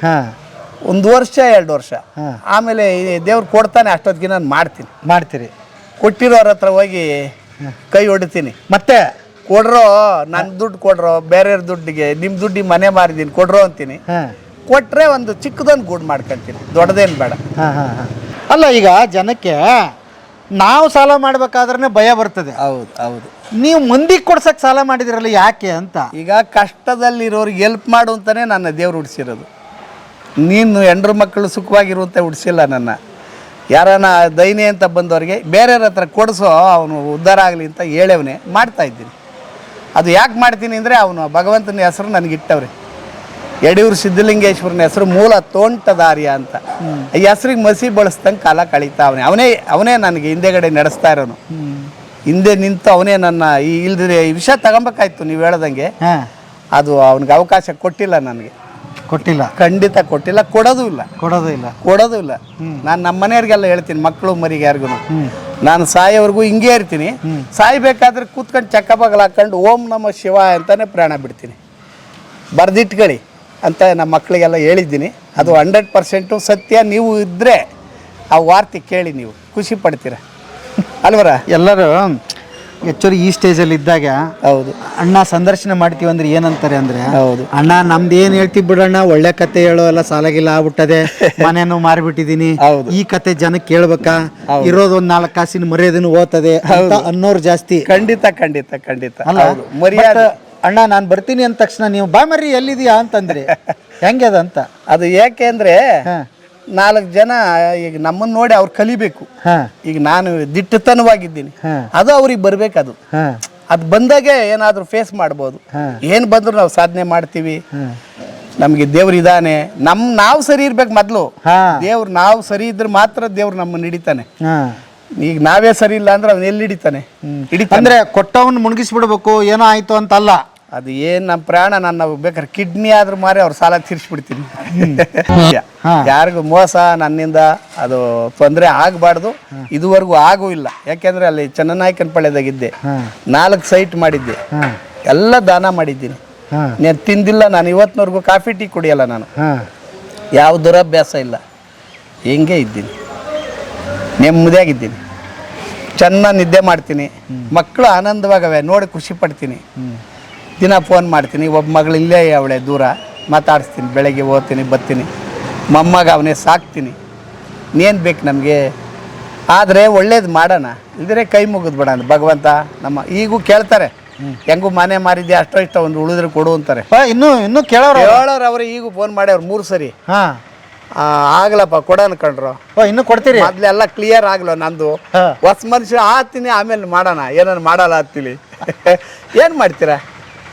1 ವರ್ಷ 2 ವರ್ಷ. ಆಮೇಲೆ ದೇವ್ರು ಕೊಡ್ತಾನೆ, ಅಷ್ಟೊತ್ತಿಗೆ ನಾನು ಮಾಡ್ತೀರಿ. ಕೊಟ್ಟಿರೋರ ಹತ್ರ ಹೋಗಿ ಕೈ ಹೊಡಿತೀನಿ. ಮತ್ತೆ ಕೊಡ್ರೋ, ನನ್ನ ದುಡ್ಡು ಕೊಡ್ರೋ, ಬೇರೆಯವ್ರ ದುಡ್ಡಿಗೆ ನಿಮ್ಮ ದುಡ್ಡಿಗೆ ಮನೆ ಮಾರಿದ್ದೀನಿ ಕೊಡ್ರೋ ಅಂತೀನಿ. ಕೊಟ್ರೆ ಒಂದು ಚಿಕ್ಕದೊಂದು ಗೂಡು ಮಾಡ್ಕೊಂತೀನಿ, ದೊಡ್ಡದೇನು ಬೇಡ. ಅಲ್ಲ, ಈಗ ಜನಕ್ಕೆ ನಾವು ಸಾಲ ಮಾಡ್ಬೇಕಾದ್ರೆ ಭಯ ಬರ್ತದೆ. ಹೌದು. ನೀವು ಮಂದಿಗೆ ಕೊಡ್ಸಕ್ ಸಾಲ ಮಾಡಿದಿರಲ್ಲ, ಯಾಕೆ ಅಂತ? ಈಗ ಕಷ್ಟದಲ್ಲಿರೋರಿಗೆ ಹೆಲ್ಪ್ ಮಾಡು ಅಂತಾನೆ ನನ್ನ ದೇವ್ರು ಹುಡ್ಸಿರೋದು. ನೀನು ಹೆಂಡ್ರು ಮಕ್ಕಳು ಸುಖವಾಗಿರುವಂತೆ ಹುಡ್ಸಿಲ್ಲ ನನ್ನ. ಯಾರನ್ನ ದೈನಿ ಅಂತ ಬಂದವ್ರಿಗೆ ಬೇರೆಯವ್ರ ಹತ್ರ ಕೊಡಿಸೋ, ಅವನು ಉದ್ಧಾರ ಆಗಲಿ ಅಂತ ಹೇಳವನೇ ಮಾಡ್ತಾ ಇದ್ದೀನಿ. ಅದು ಯಾಕೆ ಮಾಡ್ತೀನಿ ಅಂದರೆ, ಅವನು ಭಗವಂತನ ಹೆಸರು ನನಗಿಟ್ಟವ್ರೆ. ಯಡಿಯೂರು ಸಿದ್ಧಲಿಂಗೇಶ್ವರನ ಹೆಸರು ಮೂಲ ತೋಂಟದಾರ್ಯ ಅಂತ. ಈ ಹೆಸರಿಗೆ ಮಸಿ ಬಳಸ್ದಂಗೆ ಕಾಲ ಕಳೀತಾ ಅವನೇ ನನಗೆ ಹಿಂದೆಗಡೆ ನಡೆಸ್ತಾ ಇರೋನು. ಹಿಂದೆ ನಿಂತು ಅವನೇ ನನ್ನ ಇಲ್ದಿದ್ರೆ ಈ ವಿಷಯ ತಗೊಬೇಕಾಯ್ತು ನೀವು ಹೇಳ್ದಂಗೆ. ಅದು ಅವನಿಗೆ ಅವಕಾಶ ಕೊಟ್ಟಿಲ್ಲ, ನನಗೆ ಕೊಟ್ಟಿಲ್ಲ, ಖಂಡಿತ ಕೊಟ್ಟಿಲ್ಲ, ಕೊಡೋದು ಇಲ್ಲ. ನಾನು ನಮ್ಮ ಮನೆಯವ್ರಿಗೆಲ್ಲ ಹೇಳ್ತೀನಿ, ಮಕ್ಕಳು ಮರಿಗೆ ಯಾರಿಗೂ ನಾನು ಸಾಯೋವರೆಗೂ ಹಿಂಗೆ ಇರ್ತೀನಿ. ಸಾಯ್ಬೇಕಾದ್ರೆ ಕೂತ್ಕೊಂಡು ಚಕ್ಕಬಗಲ್ ಹಾಕೊಂಡು ಓಂ ನಮ ಶಿವ ಅಂತಾನೆ ಪ್ರಾಣ ಬಿಡ್ತೀನಿ, ಬರ್ದಿಟ್ಕೊಳ್ಳಿ ಅಂತ ನಮ್ಮ ಮಕ್ಕಳಿಗೆಲ್ಲ ಹೇಳಿದ್ದೀನಿ. ಅದು 100% ಸತ್ಯ. ನೀವು ಇದ್ದರೆ ಆ ವಾರ್ತೆ ಕೇಳಿ ನೀವು ಖುಷಿ ಪಡ್ತೀರ ಅಲ್ವರ? ಎಲ್ಲರೂ ಆ್ಯಕ್ಚುಲಿ ಈ ಸ್ಟೇಜಲ್ಲಿ ಇದ್ದಾಗ ಹೌದು, ಅಣ್ಣ ಸಂದರ್ಶನ ಮಾಡ್ತೀವಿ ಅಂದ್ರೆ ಏನಂತಾರೆ ಅಂದ್ರೆ, ಹೌದು ಅಣ್ಣ ನಮ್ದು ಏನು ಹೇಳ್ತೀವಿ ಬಿಡಣ್ಣ, ಒಳ್ಳೆ ಕತೆ ಹೇಳೋ ಎಲ್ಲ ಸಾಲಾಗಿಲ್ಲ ಆಗ್ಬಿಟ್ಟದೆ, ಮನೇನು ಮಾರಿಬಿಟ್ಟಿದ್ದೀನಿ, ಈ ಕತೆ ಜನಕ್ಕೆ ಕೇಳ್ಬೇಕಾ, ಇರೋದು ಒಂದು 4 ಕಾಸಿನ ಮರ್ಯಾದೆನೂ ಓದ್ತದೆ ಅಂತ ಅನ್ನೋರು ಜಾಸ್ತಿ. ಖಂಡಿತ ಅಲ್ಲ ಮರ್ಯಾದೆ. ಅಣ್ಣ ನಾನು ಬರ್ತೀನಿ ಅಂದ ತಕ್ಷಣ ನೀವು ಬಾ ಮರ್ರಿ ಎಲ್ಲಿದೆಯಾ ಅಂತಂದ್ರಿ, ಹೆಂಗೆ ಅದಂತ? ಅದು ಯಾಕೆ ಅಂದರೆ 4 ಜನ ಈಗ ನಮ್ಮನ್ನು ನೋಡಿ ಅವ್ರು ಕಲಿಬೇಕು. ಈಗ ನಾನು ದಿಟ್ಟತನವಾಗಿದ್ದೀನಿ, ಅದು ಅವ್ರಿಗೆ ಬರ್ಬೇಕು. ಅದು ಬಂದಾಗೆ ಏನಾದರೂ ಫೇಸ್ ಮಾಡ್ಬೋದು. ಏನು ಬಂದ್ರು ನಾವು ಸಾಧನೆ ಮಾಡ್ತೀವಿ. ನಮಗೆ ದೇವ್ರು ಇದ್ದಾನೆ, ನಾವು ಸರಿ ಇರ್ಬೇಕು ಮೊದಲು. ನಾವು ಸರಿ ಇದ್ರೆ ಮಾತ್ರ ದೇವ್ರು ನಮ್ಮನ್ನು ಹಿಡಿತಾನೆ. ಈಗ ನಾವೇ ಸರಿ ಇಲ್ಲ ಅಂದ್ರೆ ಅವ್ನು ಎಲ್ಲಿ ಹಿಡಿತಾನೆ? ಅಂದ್ರೆ ಕೊಟ್ಟವನ್ನ ಮುಣಗಿಸ್ಬಿಡ್ಬೇಕು ಏನೋ ಆಯ್ತು ಅಂತಲ್ಲ. ಅದು ಏನು ನಮ್ಮ ಪ್ರಾಣ, ನಾನು ಬೇಕಾದ್ರೆ ಕಿಡ್ನಿ ಆದ್ರೂ ಮಾರಿ ಅವ್ರ ಸಾಲ ತೀರಿಸ್ಬಿಡ್ತೀನಿ. ಯಾರಿಗೂ ಮೋಸ ನನ್ನಿಂದ ಅದು ತೊಂದರೆ ಆಗಬಾರ್ದು, ಇದುವರೆಗೂ ಆಗೂ ಇಲ್ಲ. ಯಾಕೆಂದ್ರೆ ಅಲ್ಲಿ ಚನ್ನನಾಯಕನ ಪಾಳ್ಯದಾಗಿದ್ದೆ, 4 ಸೈಟ್ ಮಾಡಿದ್ದೆ, ಎಲ್ಲ ದಾನ ಮಾಡಿದ್ದೀನಿ. ನಾನು ತಿಂದಿಲ್ಲ, ನಾನು ಇವತ್ತಿನವರೆಗೂ ಕಾಫಿ ಟೀ ಕುಡಿಯಲ್ಲ, ನಾನು ಯಾವ ದುರಭ್ಯಾಸ ಇಲ್ಲ, ಹಿಂಗೆ ಇದ್ದೀನಿ, ನೆಮ್ಮದಿಯಾಗಿದ್ದೀನಿ, ಚೆನ್ನಾಗಿ ನಿದ್ದೆ ಮಾಡ್ತೀನಿ, ಮಕ್ಕಳು ಆನಂದವಾಗವೆ ನೋಡಿ ಖುಷಿ ಪಡ್ತೀನಿ. ದಿನ ಫೋನ್ ಮಾಡ್ತೀನಿ, ಒಬ್ಬ ಮಗಳು ಇಲ್ಲೇ ಅವಳೆ ದೂರ, ಮಾತಾಡಿಸ್ತೀನಿ, ಬೆಳಗ್ಗೆ ಓದ್ತೀನಿ ಬರ್ತೀನಿ, ಮೊಮ್ಮಗ ಅವನೇ ಸಾಕ್ತೀನಿ. ಇನ್ನೇನು ಬೇಕು ನಮಗೆ? ಆದರೆ ಒಳ್ಳೇದು ಮಾಡೋಣ, ಇದ್ರೆ ಕೈ ಮುಗಿದು ಬಿಡೋಣ ಭಗವಂತ. ನಮ್ಮ ಈಗೂ ಕೇಳ್ತಾರೆ, ಹೆಂಗೂ ಮನೆ ಮಾರಿದ್ಯಾ ಅಷ್ಟೋ ಇಷ್ಟ ಒಂದು ಉಳಿದ್ರೆ ಕೊಡು ಅಂತಾರೆ. ಇನ್ನೂ ಕೇಳೋರು ಅವ್ರು ಈಗೂ ಫೋನ್ ಮಾಡಿ ಅವ್ರು 3 ಸರಿ ಆಗ್ಲಪ್ಪ ಕೊಡ ಅನ್ಕೊಂಡ್ರು. ಇನ್ನೂ ಕೊಡ್ತೀರಿ? ಮೊದ್ಲೆಲ್ಲ ಕ್ಲಿಯರ್ ಆಗ್ಲೋ ನಂದು. ಹೊಸ ಮನುಷ್ಯ ಆತೀನಿ, ಆಮೇಲೆ ಮಾಡೋಣ, ಏನಾರು ಮಾಡಲ್ಲ ಹತ್ತೀವಿ. ಏನು ಮಾಡ್ತೀರಾ?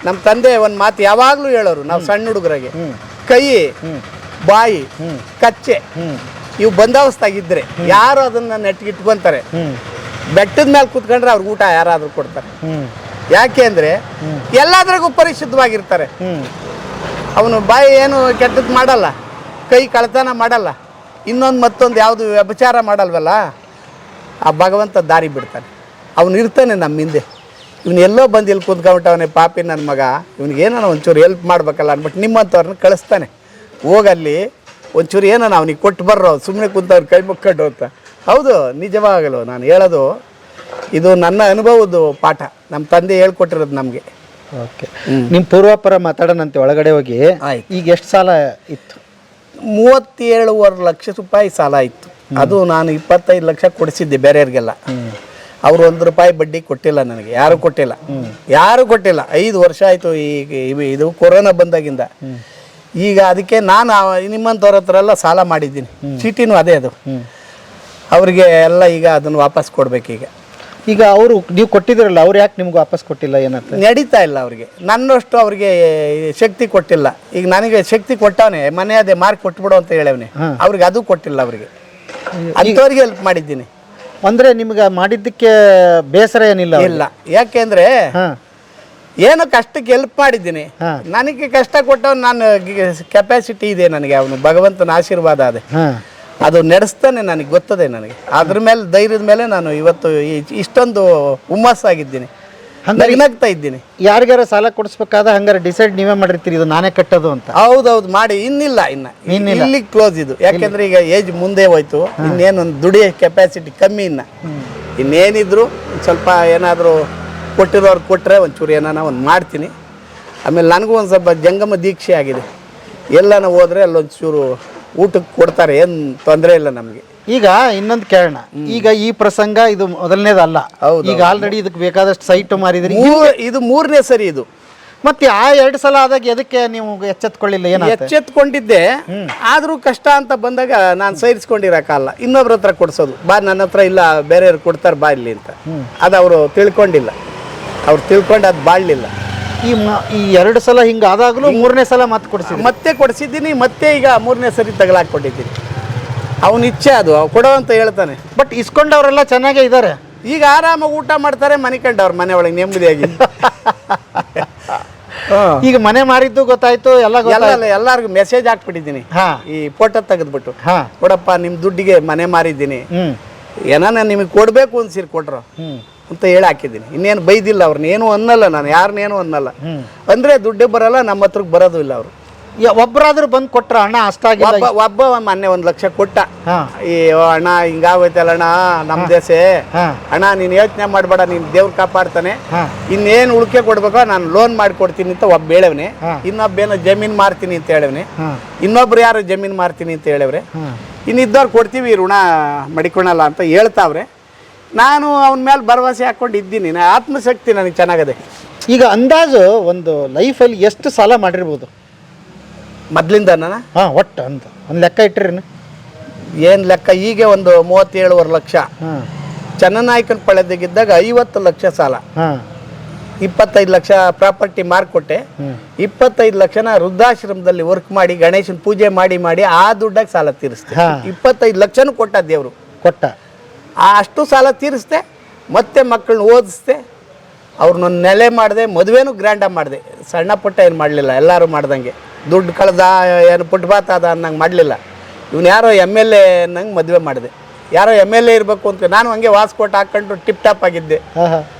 ನಮ್ಮ ತಂದೆ ಒಂದು ಮಾತು ಯಾವಾಗಲೂ ಹೇಳೋರು, ನಾವು ಸಣ್ಣ ಹುಡುಗರಾಗೆ, ಕೈ ಬಾಯಿ ಕಚ್ಚೆ ಇವು ಬಂದೋಬಸ್ತಾಗಿದ್ರೆ ಯಾರು ಅದನ್ನ ನೆಟ್ಟಿಟ್ಕೊಂತಾರೆ. ಬೆಟ್ಟದ ಮೇಲೆ ಕೂತ್ಕೊಂಡ್ರೆ ಅವ್ರಿಗೆ ಊಟ ಯಾರಾದ್ರೂ ಕೊಡ್ತಾರೆ. ಯಾಕೆ ಅಂದ್ರೆ ಎಲ್ಲಾದ್ರಾಗೂ ಪರಿಶುದ್ಧವಾಗಿರ್ತಾರೆ. ಅವನು ಬಾಯಿ ಏನು ಕೆಟ್ಟದ್ದು ಮಾಡಲ್ಲ, ಕೈ ಕಳ್ತನ ಮಾಡಲ್ಲ, ಇನ್ನೊಂದು ಮತ್ತೊಂದು ಯಾವುದು ವ್ಯಭಿಚಾರ ಮಾಡಲ್ವಲ್ಲ. ಆ ಭಗವಂತ ದಾರಿ ಬಿಡ್ತಾನೆ, ಅವನು ಇರ್ತಾನೆ ನಮ್ಮ ಹಿಂದೆ. ಇವನು ಎಲ್ಲೋ ಬಂದು ಇಲ್ಲಿ ಕೂತ್ಕೊಂಬಿಟ್ಟವನೇ ಪಾಪಿ ನನ್ನ ಮಗ, ಇವನಿಗೇನೋ ಒಂಚೂರು ಹೆಲ್ಪ್ ಮಾಡ್ಬೇಕಲ್ಲ ಅಂದ್ಬಿಟ್ಟು ನಿಮ್ಮಂಥವ್ರನ್ನ ಕಳಿಸ್ತಾನೆ. ಹೋಗಲ್ಲಿ ಒಂಚೂರು ಏನೋ ಅವನಿಗೆ ಕೊಟ್ಟು ಬರ್ರೋ, ಸುಮ್ಮನೆ ಕುಂತವ್ರು ಕೈ ಮುಕ್ಕೊಂಡು ಅಂತ. ಹೌದು, ನಿಜವಾಗಲು ನಾನು ಹೇಳೋದು ಇದು ನನ್ನ ಅನುಭವದ ಪಾಠ, ನಮ್ಮ ತಂದೆ ಹೇಳ್ಕೊಟ್ಟಿರೋದು ನಮಗೆ. ಓಕೆ, ನಿಮ್ಮ ಪೂರ್ವಾಪರ ಮಾತಾಡೋಣಂತೆ ಒಳಗಡೆ ಹೋಗಿ. ಈಗ ಎಷ್ಟು ಸಾಲ ಇತ್ತು? 37.5 ಲಕ್ಷ ರೂಪಾಯಿ ಸಾಲ ಇತ್ತು. ಅದು ನಾನು 25 ಲಕ್ಷ ಕೊಡಿಸಿದ್ದೆ ಬೇರೆಯವ್ರಿಗೆಲ್ಲ. ಅವರು 1 ರೂಪಾಯಿ ಬಡ್ಡಿ ಕೊಟ್ಟಿಲ್ಲ ನನಗೆ, ಯಾರು ಕೊಟ್ಟಿಲ್ಲ. 5 ವರ್ಷ ಆಯಿತು ಈಗ ಇದು ಕೊರೋನಾ ಬಂದಾಗಿಂದ. ಈಗ ಅದಕ್ಕೆ ನಾನು ನಿಮ್ಮಂಥವ್ರ ಹತ್ರ ಎಲ್ಲ ಸಾಲ ಮಾಡಿದ್ದೀನಿ, ಚೀಟಿನೂ ಅದೇ ಅದು. ಅವ್ರಿಗೆ ಎಲ್ಲ ಈಗ ಅದನ್ನು ವಾಪಸ್ ಕೊಡ್ಬೇಕು. ಈಗ ಅವರು ನೀವು ಕೊಟ್ಟಿದ್ರಲ್ಲ, ಅವ್ರು ಯಾಕೆ ನಿಮ್ಗೆ ವಾಪಸ್ ಕೊಟ್ಟಿಲ್ಲ? ಏನಂತ ನಡೀತಾ ಇಲ್ಲ ಅವ್ರಿಗೆ, ನನ್ನಷ್ಟು ಅವ್ರಿಗೆ ಶಕ್ತಿ ಕೊಟ್ಟಿಲ್ಲ. ಈಗ ನನಗೆ ಶಕ್ತಿ ಕೊಟ್ಟವನೇ, ಮನೆ ಅದೇ ಮಾರ್ಕ್ ಕೊಟ್ಬಿಡು ಅಂತ ಹೇಳವನೇ, ಅವ್ರಿಗೆ ಅದು ಕೊಟ್ಟಿಲ್ಲ. ಅವ್ರಿಗೆ ಅಂಥವ್ರಿಗೆ ಹೆಲ್ಪ್ ಮಾಡಿದ್ದೀನಿ. ಅಂದ್ರೆ ನಿಮ್ಗೆ ಮಾಡಿದ್ದಕ್ಕೆ ಬೇಸರ ಏನಿಲ್ಲ? ಇಲ್ಲ, ಯಾಕೆಂದ್ರೆ ಏನೋ ಕಷ್ಟಕ್ಕೆ ಹೆಲ್ಪ್ ಮಾಡಿದ್ದೀನಿ. ನನಗೆ ಕಷ್ಟ ಕೊಟ್ಟವನು, ನಾನು ಕೆಪಾಸಿಟಿ ಇದೆ ನನಗೆ, ಅವನು ಭಗವಂತನ ಆಶೀರ್ವಾದ ಅದೇ, ಅದು ನಡೆಸ್ತಾನೆ, ನನಗೆ ಗೊತ್ತದೆ. ನನಗೆ ಅದ್ರ ಮೇಲೆ ಧೈರ್ಯದ ಮೇಲೆ ನಾನು ಇವತ್ತು ಇಷ್ಟೊಂದು ಹುಮ್ಮಸ್ಸಾಗಿದ್ದೀನಿ, ನಗ್ತಾ ಇದ್ದೀನಿ. ಯಾರಿಗಾರ ಸಾಲ ಕೊಡಿಸ್ಬೇಕಾದ ಹಂಗಾರೆ ಡಿಸೈಡ್ ನೀವೇ ಮಾಡಿರ್ತೀರಿ ಇದು ನಾನೇ ಕಟ್ಟೋದು ಅಂತ? ಹೌದೌದು, ಮಾಡಿ ಇನ್ನಿಲ್ಲ, ಇಲ್ಲಿ ಕ್ಲೋಸ್ ಇದು. ಯಾಕೆಂದ್ರೆ ಈಗ ಏಜ್ ಮುಂದೆ ಹೋಯ್ತು, ಇನ್ನೇನೊಂದು ದುಡಿಯೋ ಕೆಪಾಸಿಟಿ ಕಮ್ಮಿ. ಇನ್ನೇನಿದ್ರು ಸ್ವಲ್ಪ ಏನಾದರೂ ಕೊಟ್ಟಿರೋರು ಕೊಟ್ಟರೆ ಒಂಚೂರು ಏನಾನ ಒಂದು ಮಾಡ್ತೀನಿ. ಆಮೇಲೆ ನನಗೂ ಒಂದು ಸ್ವಲ್ಪ ಜಂಗಮ ದೀಕ್ಷೆ ಆಗಿದೆ, ಎಲ್ಲನ ಹೋದ್ರೆ ಅಲ್ಲೊಂಚೂರು ಊಟಕ್ಕೆ ಕೊಡ್ತಾರೆ, ಏನು ತೊಂದರೆ ಇಲ್ಲ ನಮಗೆ. ಈಗ ಇನ್ನೊಂದು ಕೇಳೋಣ, ಈಗ ಈ ಪ್ರಸಂಗ ಇದು ಮೊದಲನೇದಲ್ಲ, ಈಗ ಆಲ್ರೆಡಿ ಇದಕ್ಕೆ ಬೇಕಾದಷ್ಟು ಸೈಟ್ ಮಾರಿದ್ರಿ, ಇದು 3ನೇ ಸರಿ ಇದು. ಮತ್ತೆ ಆ 2 ಸಲ ಆದಾಗ ಎದಕ್ಕೆ ನೀವು ಎಚ್ಚೆತ್ಕೊಳ್ಳಿಲ್ಲ? ಎಚ್ಚೆತ್ಕೊಂಡಿದ್ದೆ, ಆದ್ರೂ ಕಷ್ಟ ಅಂತ ಬಂದಾಗ ನಾನು ಸೈರಿಸ್ಕೊಂಡಿರಕ್ಕಲ್ಲ, ಇನ್ನೊಬ್ರ ಹತ್ರ ಕೊಡ್ಸೋದು. ಬಾ ನನ್ನ ಹತ್ರ ಇಲ್ಲ, ಬೇರೆಯವ್ರು ಕೊಡ್ತಾರೆ ಬಾ ಇಲ್ಲಿ ಅಂತ. ಅದು ಅವರು ತಿಳ್ಕೊಂಡಿಲ್ಲ, ಅವ್ರು ತಿಳ್ಕೊಂಡು ಅದು ಬಾಳಲಿಲ್ಲ. ಈ 2 ಸಲ ಹಿಂಗಾದಾಗಲೂ 3ನೇ ಸಲ ಮತ್ತೆ ಕೊಡಿಸಿದ್ರಿ? ಮತ್ತೆ ಕೊಡಿಸಿದ್ದೀನಿ, ಮತ್ತೆ ಈಗ 3ನೇ ಸರಿ ತಗಲಾಕ್ಕೊಟ್ಟಿದ್ದೀನಿ. ಅವನ ಇಚ್ಛೆ ಅದು, ಅವ್ ಕೊಡೋ ಅಂತ ಹೇಳ್ತಾನೆ. ಬಟ್ ಇಸ್ಕೊಂಡವರೆಲ್ಲ ಚೆನ್ನಾಗೇ ಇದ್ದಾರೆ. ಈಗ ಆರಾಮಾಗಿ ಊಟ ಮಾಡ್ತಾರೆ, ಮನೆ ಕಂಡವ್ರು ಮನೆ ಒಳಗೆ ನೆಮ್ಮದಿಯಾಗಿ. ಈಗ ಮನೆ ಮಾರಿದ್ದು ಗೊತ್ತಾಯ್ತು, ಎಲ್ಲರಿಗೂ ಮೆಸೇಜ್ ಹಾಕ್ಬಿಟ್ಟಿದ್ದೀನಿ. ಈ ಫೋಟೋ ತೆಗೆದ್ಬಿಟ್ಟು, ಕೊಡಪ್ಪ ನಿಮ್ಮ ದುಡ್ಡಿಗೆ ಮನೆ ಮಾರಿದ್ದೀನಿ, ಏನಾನ ನಿಮಗೆ ಕೊಡಬೇಕು ಅನ್ಸಿರ್ ಕೊಟ್ರು ಅಂತ ಹೇಳಿ ಹಾಕಿದ್ದೀನಿ. ಇನ್ನೇನು ಬೈದಿಲ್ಲ ಅವ್ರನ್ನ, ಏನು ಅನ್ನಲ್ಲ, ನಾನು ಯಾರನ್ನೇನು ಅನ್ನಲ್ಲ. ಅಂದ್ರೆ ದುಡ್ಡೇ ಬರಲ್ಲ, ನಮ್ಮ ಹತ್ರಕ್ಕೆ ಬರೋದು ಇಲ್ಲ ಅವರು. ಒಬ್ಬರಾದ್ರೂ ಬಂದು ಕೊಟ್ರ ಅಣ್ಣ ಅಷ್ಟಾಗಿಲ್ಲ? ಒಬ್ಬ ಮೊನ್ನೆ 1 ಲಕ್ಷ ಕೊಟ್ಟ. ಈ ಅಣ್ಣ ಹಿಂಗಾಗೋಯ್ತಲ್ಲ ಅಣ್ಣ ನಮ್ ದೇಶ, ಅಣ್ಣ ನೀನ್ ಯೋಚನೆ ಮಾಡ್ಬೇಡ, ನೀನ್ ದೇವ್ರು ಕಾಪಾಡ್ತಾನೆ, ಇನ್ನೇನು ಉಳ್ಕೆ ಕೊಡ್ಬೇಕೋ ನಾನು ಲೋನ್ ಮಾಡ್ಕೊಡ್ತೀನಿ ಅಂತ ಒಬ್ಬ ಹೇಳವ್ನೆ. ಇನ್ನೊಬ್ಬ ಜಮೀನ್ ಮಾರ್ತೀನಿ ಅಂತ ಹೇಳವ್ನೆ. ಇನ್ನೊಬ್ರು ಯಾರು ಜಮೀನ್ ಮಾರ್ತೀನಿ ಅಂತ ಹೇಳವ್ರೆ. ಇನ್ನಿದ್ದವ್ರು ಕೊಡ್ತೀವಿ ಋಣ ಮಡಿಕೊಳಲ್ಲ ಅಂತ ಹೇಳ್ತಾವ್ರೆ. ನಾನು ಅವನ ಮೇಲೆ ಭರವಸೆ ಹಾಕೊಂಡು ಇದ್ದೀನಿ. ಆತ್ಮಶಕ್ತಿ ನನಗೆ ಚೆನ್ನಾಗದೆ. ಈಗ ಅಂದಾಜು ಒಂದು ಲೈಫಲ್ಲಿ ಎಷ್ಟು ಸಾಲ ಮಾಡಿರ್ಬೋದು ಮೊದ್ಲಿಂದ? ಒಟ್ಟು ಅಂತ ಒಂದು ಲೆಕ್ಕ ಇಟ್ಟಿರಿ? ಏನು ಲೆಕ್ಕ, ಈಗ ಒಂದು 37 ಲಕ್ಷ. ಚನ್ನನಾಯಕನ ಪಳೆದಿಗಿದ್ದಾಗ 50 ಲಕ್ಷ ಸಾಲ, 25 ಲಕ್ಷ ಪ್ರಾಪರ್ಟಿ ಮಾರ್ಕೊಟ್ಟೆ, 25 ಲಕ್ಷನ ವೃದ್ಧಾಶ್ರಮದಲ್ಲಿ ವರ್ಕ್ ಮಾಡಿ ಗಣೇಶನ ಪೂಜೆ ಮಾಡಿ ಆ ದುಡ್ಡಾಗ ಸಾಲ ತೀರಿಸ್ತೆ. 25 ಲಕ್ಷನೂ ಕೊಟ್ಟ ದೇವರು, ಕೊಟ್ಟ. ಅಷ್ಟು ಸಾಲ ತೀರಿಸ್ದೆ, ಮತ್ತೆ ಮಕ್ಕಳನ್ನ ಓದಿಸ್ದೆ, ಅವ್ರನ್ನ ನೆಲೆ ಮಾಡಿದೆ, ಮದುವೆನೂ ಗ್ರ್ಯಾಂಡಾಗಿ ಮಾಡಿದೆ. ಸಣ್ಣ ಪುಟ್ಟ ಏನು ಮಾಡಲಿಲ್ಲ, ಎಲ್ಲರೂ ಮಾಡ್ದಂಗೆ. ದುಡ್ಡು ಕಳೆದ ಏನು ಪುಟ್ಬಾತ್ ಅದ ಅನ್ನಂಗೆ ಮಾಡಲಿಲ್ಲ. ಇವನು ಯಾರೋ MLA ಅನ್ನಂಗೆ ಮದುವೆ ಮಾಡಿದೆ. ಯಾರೋ MLA ಇರಬೇಕು ಅಂತ ನಾನು ಹಂಗೆ ವಾಸ್ಕೋಟ್ ಹಾಕ್ಕೊಂಡು ಟಿಪ್ ಟಾಪ್ ಆಗಿದ್ದೆ.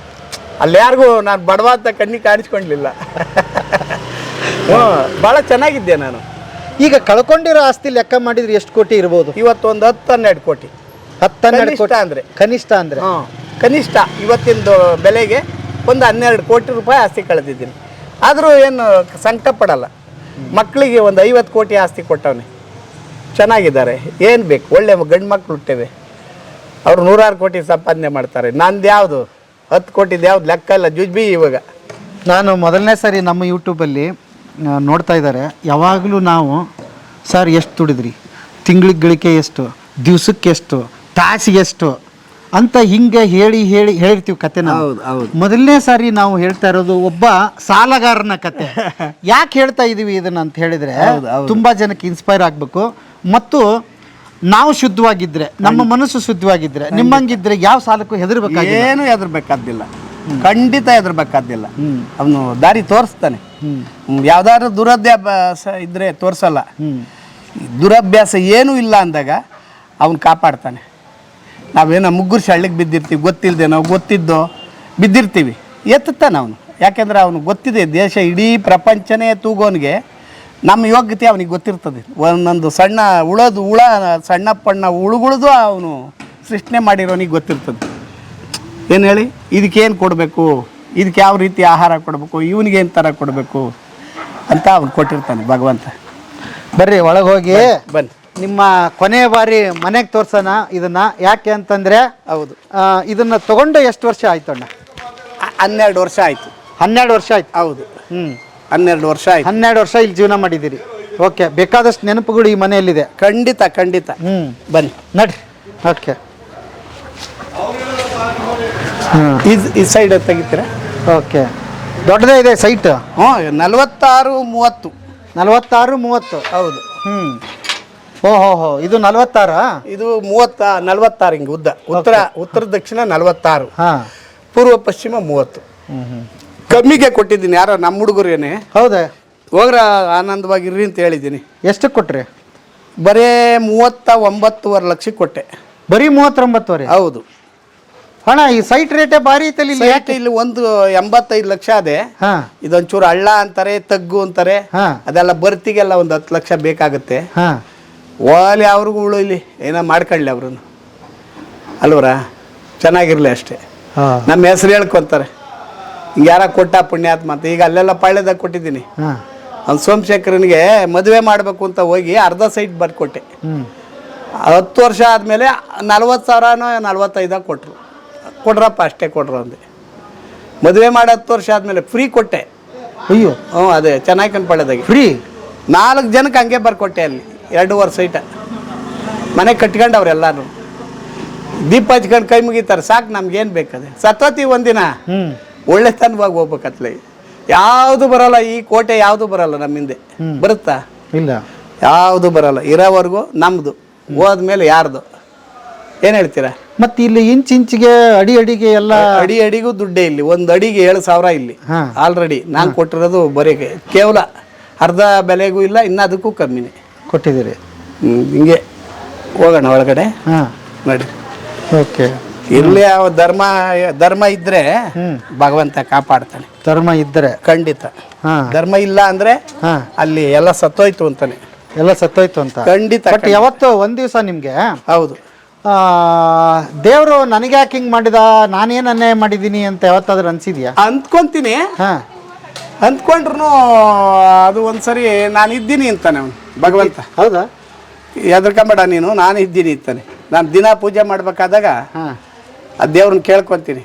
ಅಲ್ಲಿ ಯಾರಿಗೂ ನಾನು ಬಡವ ಅಂತ ಕಣ್ಣಿಗೆ ಕಾಣಿಸ್ಕೊಳ್ಲಿಲ್ಲ. ಭಾಳ ಚೆನ್ನಾಗಿದ್ದೆ ನಾನು. ಈಗ ಕಳ್ಕೊಂಡಿರೋ ಆಸ್ತಿ ಲೆಕ್ಕ ಮಾಡಿದ್ರೆ ಎಷ್ಟು ಕೋಟಿ ಇರ್ಬೋದು? ಇವತ್ತು ಒಂದು 10-12 ಕೋಟಿ. 10-12 ಕೋಟಿ ಅಂದರೆ ಕನಿಷ್ಠ ಅಂದರೆ? ಕನಿಷ್ಠ ಇವತ್ತಿಂದು ಬೆಲೆಗೆ ಒಂದು 12 ಕೋಟಿ ರೂಪಾಯಿ ಆಸ್ತಿ ಕಳೆದಿದ್ದೀನಿ. ಆದರೂ ಏನು ಸಂಕಟ ಪಡಲ್ಲ. ಮಕ್ಕಳಿಗೆ ಒಂದು 50 ಕೋಟಿ ಆಸ್ತಿ ಕೊಟ್ಟವನೆ, ಚೆನ್ನಾಗಿದ್ದಾರೆ. ಏನು ಬೇಕು, ಒಳ್ಳೆ ಗಂಡು ಮಕ್ಕಳು ಹುಟ್ಟೇವೆ, ಅವರು 100 ಕೋಟಿ ಸಂಪಾದನೆ ಮಾಡ್ತಾರೆ. ನಂದು ಯಾವುದು 10 ಕೋಟಿದು ಯಾವ್ದು ಲೆಕ್ಕ ಇಲ್ಲ, ಜುಜ್ಬಿ. ಇವಾಗ ನಾನು ಮೊದಲನೇ ಸಾರಿ ನಮ್ಮ ಯೂಟ್ಯೂಬಲ್ಲಿ ನೋಡ್ತಾ ಇದ್ದಾರೆ, ಯಾವಾಗಲೂ ನಾವು ಸರ್ ಎಷ್ಟು ದುಡಿದ್ರಿ, ತಿಂಗಳಿಗೆ ಗಳಿಕೆ ಎಷ್ಟು, ದಿವ್ಸಕ್ಕೆ ಎಷ್ಟು, ತಾಸಿಗೆ ಎಷ್ಟು ಅಂತ ಹಿಂಗೆ ಹೇಳಿರ್ತೀವಿ ಕತೆನ. ಮೊದಲನೇ ಸಾರಿ ನಾವು ಹೇಳ್ತಾ ಇರೋದು ಒಬ್ಬ ಸಾಲಗಾರನ ಕತೆ. ಯಾಕೆ ಹೇಳ್ತಾ ಇದೀವಿ ಇದನ್ನ ಅಂತ ಹೇಳಿದ್ರೆ, ತುಂಬಾ ಜನಕ್ಕೆ ಇನ್ಸ್ಪೈರ್ ಆಗಬೇಕು. ಮತ್ತು ನಾವು ಶುದ್ಧವಾಗಿದ್ರೆ, ನಮ್ಮ ಮನಸ್ಸು ಶುದ್ಧವಾಗಿದ್ರೆ, ನಿಮ್ಮಂಗಿದ್ರೆ ಯಾವ ಸಾಲಕ್ಕೂ ಹೆದರ್ಬೇಕಾಗಿಲ್ಲ. ಏನು ಹೆದರ್ಬೇಕಾದಿಲ್ಲ, ಖಂಡಿತ ಹೆದರ್ಬೇಕಾದಿಲ್ಲ. ಅವನು ದಾರಿ ತೋರಿಸ್ತಾನೆ. ಯಾವ್ದಾದ್ರು ದುರಭ್ಯಾಸ ಇದ್ರೆ ತೋರಿಸಲ್ಲ. ದುರಭ್ಯಾಸ ಏನೂ ಇಲ್ಲ ಅಂದಾಗ ಅವನು ಕಾಪಾಡ್ತಾನೆ. ನಾವೇನೋ ಮುಗ್ಗುರ್ಸಿ ಹಳ್ಳಿಗೆ ಬಿದ್ದಿರ್ತೀವಿ, ಗೊತ್ತಿಲ್ಲದೆ ನಾವು ಗೊತ್ತಿದ್ದೋ ಬಿದ್ದಿರ್ತೀವಿ, ಎತ್ತುತ್ತಾನೆ ಅವನು. ಯಾಕೆಂದ್ರೆ ಅವನು ಗೊತ್ತಿದೆ, ದೇಶ ಇಡೀ ಪ್ರಪಂಚನೇ ತೂಗೋನಿಗೆ ನಮ್ಮ ಯೋಗ್ಯತೆ ಅವನಿಗೆ ಗೊತ್ತಿರ್ತದೆ. ಒಂದೊಂದು ಸಣ್ಣ ಹುಳ ಸಣ್ಣ ಪಣ್ಣ ಹುಳುಗುಳ್ದು ಅವನು ಸೃಷ್ಟಿ ಮಾಡಿರೋನಿಗೆ ಗೊತ್ತಿರ್ತದೆ. ಏನು ಹೇಳಿ, ಇದಕ್ಕೇನು ಕೊಡಬೇಕು, ಇದಕ್ಕೆ ಯಾವ ರೀತಿ ಆಹಾರ ಕೊಡಬೇಕು, ಇವನಿಗೇನು ಥರ ಕೊಡಬೇಕು ಅಂತ ಅವನು ಕೊಟ್ಟಿರ್ತಾನೆ ಭಗವಂತ. ಬರ್ರಿ ಒಳಗೆ ಹೋಗಿ ಬನ್ನಿ. ನಿಮ್ಮ ಕೊನೆಯ ಬಾರಿ ಮನೆಗೆ ತೋರ್ಸೋಣ ಇದನ್ನ. ಯಾಕೆ ಅಂತಂದ್ರೆ, ಹೌದು, ಇದನ್ನ ತಗೊಂಡು ಎಷ್ಟು ವರ್ಷ ಆಯ್ತು ಅಣ್ಣ? 12 ವರ್ಷ ಆಯ್ತು. 12 ವರ್ಷ ಆಯ್ತು? ಹೌದು, 12 ವರ್ಷ ಆಯ್ತು. 12 ವರ್ಷ ಇಲ್ಲಿ ಜೀವನ ಮಾಡಿದ್ದೀರಿ. ಓಕೆ, ಬೇಕಾದಷ್ಟು ನೆನಪುಗಳು ಈ ಮನೆಯಲ್ಲಿದೆ. ಖಂಡಿತ ಖಂಡಿತ. ಬನ್ನಿ ನಡ್ರಿ. ಓಕೆ, ಈ ಸೈಡ್ ತೆಗಿತೀರಾ? ಓಕೆ, ದೊಡ್ಡದೇ ಇದೆ ಸೈಟ್. 46-30. 46-30. ಹೌದು. ಓಹೋ, ಇದು 46? ಇದು 46 ಹಿಂಗೆ ಉದ್ದ. ಉತ್ತರ ದಕ್ಷಿಣ 46, ಪೂರ್ವ ಪಶ್ಚಿಮ 30. ಕಮ್ಮಿಗೆ ಕೊಟ್ಟಿದ್ದೀನಿ. ಯಾರೋ ನಮ್ಮ ಹುಡುಗರೇನೆ. ಹೌದಾ? ಹೋಗ್ರ ಆನಂದವಾಗಿರ್ರಿ ಅಂತ ಹೇಳಿದ್ದೀನಿ. ಎಷ್ಟಕ್ಕೆ ಕೊಟ್ರಿ? ಬರೇ 39.5 ಲಕ್ಷಕ್ಕೆ ಕೊಟ್ಟೆ. ಬರೀ 39? ಹೌದು. ಅಣ್ಣ, ಈ ಸೈಟ್ ರೇಟೇ ಭಾರಿ ಐತಲ್ಲಿ. ಇಲ್ಲಿ ಒಂದು 85 ಲಕ್ಷ ಅದೇ. ಇದೊಂಚೂರು ಹಳ್ಳ ಅಂತಾರೆ, ತಗ್ಗು ಅಂತಾರೆ, ಅದೆಲ್ಲ ಬರ್ತಿಗೆಲ್ಲ ಒಂದು 10 ಲಕ್ಷ ಬೇಕಾಗುತ್ತೆ. ಓಲಿ ಅವ್ರಿಗೂ ಇಲ್ಲಿ ಏನೋ ಮಾಡ್ಕೊಳ್ಳಿ ಅವ್ರನ್ನು, ಅಲ್ವರ? ಚೆನ್ನಾಗಿರ್ಲಿ ಅಷ್ಟೇ. ನಮ್ಮ ಹೆಸರು ಹೇಳ್ಕೊಂತಾರೆ, ಹಿಂಗೆ ಯಾರ ಕೊಟ್ಟ ಪುಣ್ಯಾತ್ಮ ಅಂತ. ಈಗ ಅಲ್ಲೆಲ್ಲ ಪಾಳ್ಯದಾಗ ಕೊಟ್ಟಿದ್ದೀನಿ. ಅವ್ನು ಸೋಮಶೇಖರನಿಗೆ ಮದುವೆ ಮಾಡಬೇಕು ಅಂತ ಹೋಗಿ ಅರ್ಧ ಸೈಟ್ ಬರ್ಕೊಟ್ಟೆ. 10 ವರ್ಷ ಆದಮೇಲೆ 40,000ನೋ 45 ಕೊಟ್ಟರು. ಕೊಡ್ರಪ್ಪ ಅಷ್ಟೇ ಕೊಡ್ರು ಅಂದೆ. ಮದುವೆ ಮಾಡಿ 10 ವರ್ಷ ಆದಮೇಲೆ ಫ್ರೀ ಕೊಟ್ಟೆ. ಅಯ್ಯೋ, ಅದೇ ಚೆನ್ನಾಗಿ ಪಾಳ್ಯದಾಗೆ ಫ್ರೀ 4 ಜನಕ್ಕೆ ಹಂಗೆ ಬರ್ಕೊಟ್ಟೆ. ಅಲ್ಲಿ 2 ಸೈಟ ಮನೆ ಕಟ್ಕೊಂಡವ್ರೆಲ್ಲಾನು. ದೀಪ ಹಚ್ಕೊಂಡು ಕೈ ಮುಗಿತಾರೆ, ಸಾಕು ನಮ್ಗೇನು ಬೇಕದೆ. ಸತ್ವತಿ ಒಂದಿನ ಒಳ್ಳೆ ತನವಾಗಿ ಹೋಗ್ಬೇಕತ್ಲೆ. ಯಾವುದು ಬರಲ್ಲ, ಈ ಕೋಟೆ ಯಾವುದು ಬರಲ್ಲ ನಮ್ಮ ಹಿಂದೆ. ಬರುತ್ತಾ? ಇಲ್ಲ, ಯಾವುದು ಬರಲ್ಲ. ಇರೋವರೆಗೂ ನಮ್ದು, ಹೋದ್ಮೇಲೆ ಯಾರ್ದು. ಏನ್ ಹೇಳ್ತೀರಾ? ಮತ್ತೆ ಇಲ್ಲಿ ಇಂಚಿಗೆ ಅಡಿಗೆ ಎಲ್ಲ ಅಡಿಗೂ ದುಡ್ಡೇ ಇಲ್ಲಿ. ಒಂದು ಅಡಿಗೆ 7,000 ಇಲ್ಲಿ ಆಲ್ರೆಡಿ ನಾನು ಕೊಟ್ಟಿರೋದು. ಬರೀ ಕೇವಲ ಅರ್ಧ ಬೆಲೆಗೂ ಇಲ್ಲ, ಇನ್ನು ಅದಕ್ಕೂ ಕಮ್ಮಿನೇ ಕೊಟ್ಟಿದ್ದೀರಿ. ಹಿಂಗೆ ಹೋಗೋಣ ಒಳಗಡೆ. ನೋಡಿ, ಓಕೆ. ಇರ್ಲಿ, ಯಾವ ಧರ್ಮ ಇದ್ರೆ ಭಗವಂತ ಕಾಪಾಡ್ತಾನೆ. ಧರ್ಮ ಇದ್ದರೆ ಖಂಡಿತ. ಧರ್ಮ ಇಲ್ಲ ಅಂದ್ರೆ ಅಲ್ಲಿ ಎಲ್ಲ ಸತ್ತೋಯ್ತು ಅಂತಾನೆ. ಎಲ್ಲ ಸತ್ತೋಯ್ತು ಅಂತ ಖಂಡಿತ. ಬಟ್ ಯಾವತ್ತು ಒಂದ್ ದಿವಸ ನಿಮ್ಗೆ ಹೌದು, ದೇವ್ರು ನನಗೆ ಯಾಕೆ ಹಿಂಗ್ ಮಾಡಿದ, ನಾನೇನ್ ಅನ್ಯಾಯ ಮಾಡಿದೀನಿ ಅಂತ ಯಾವತ್ತಾದ್ರೂ ಅನ್ಸಿದ್ಯಾ? ಅಂದ್ಕೊಂತೀನಿ. ಅಂದ್ಕೊಂಡ್ರು ಅದು ಒಂದ್ಸರಿ ನಾನು ಇದ್ದೀನಿ ಅಂತಾನೆ ಅವನು ಭಗವಂತ. ಹೌದಾ? ಹೆದರ್ಕೊಂಬೇಡ ನೀನು, ನಾನು ಇದ್ದೀನಿ ಅಂತಾನೆ. ನಾನು ದಿನ ಪೂಜೆ ಮಾಡ್ಬೇಕಾದಾಗ ಆ ದೇವ್ರನ್ನ ಕೇಳ್ಕೊತೀನಿ,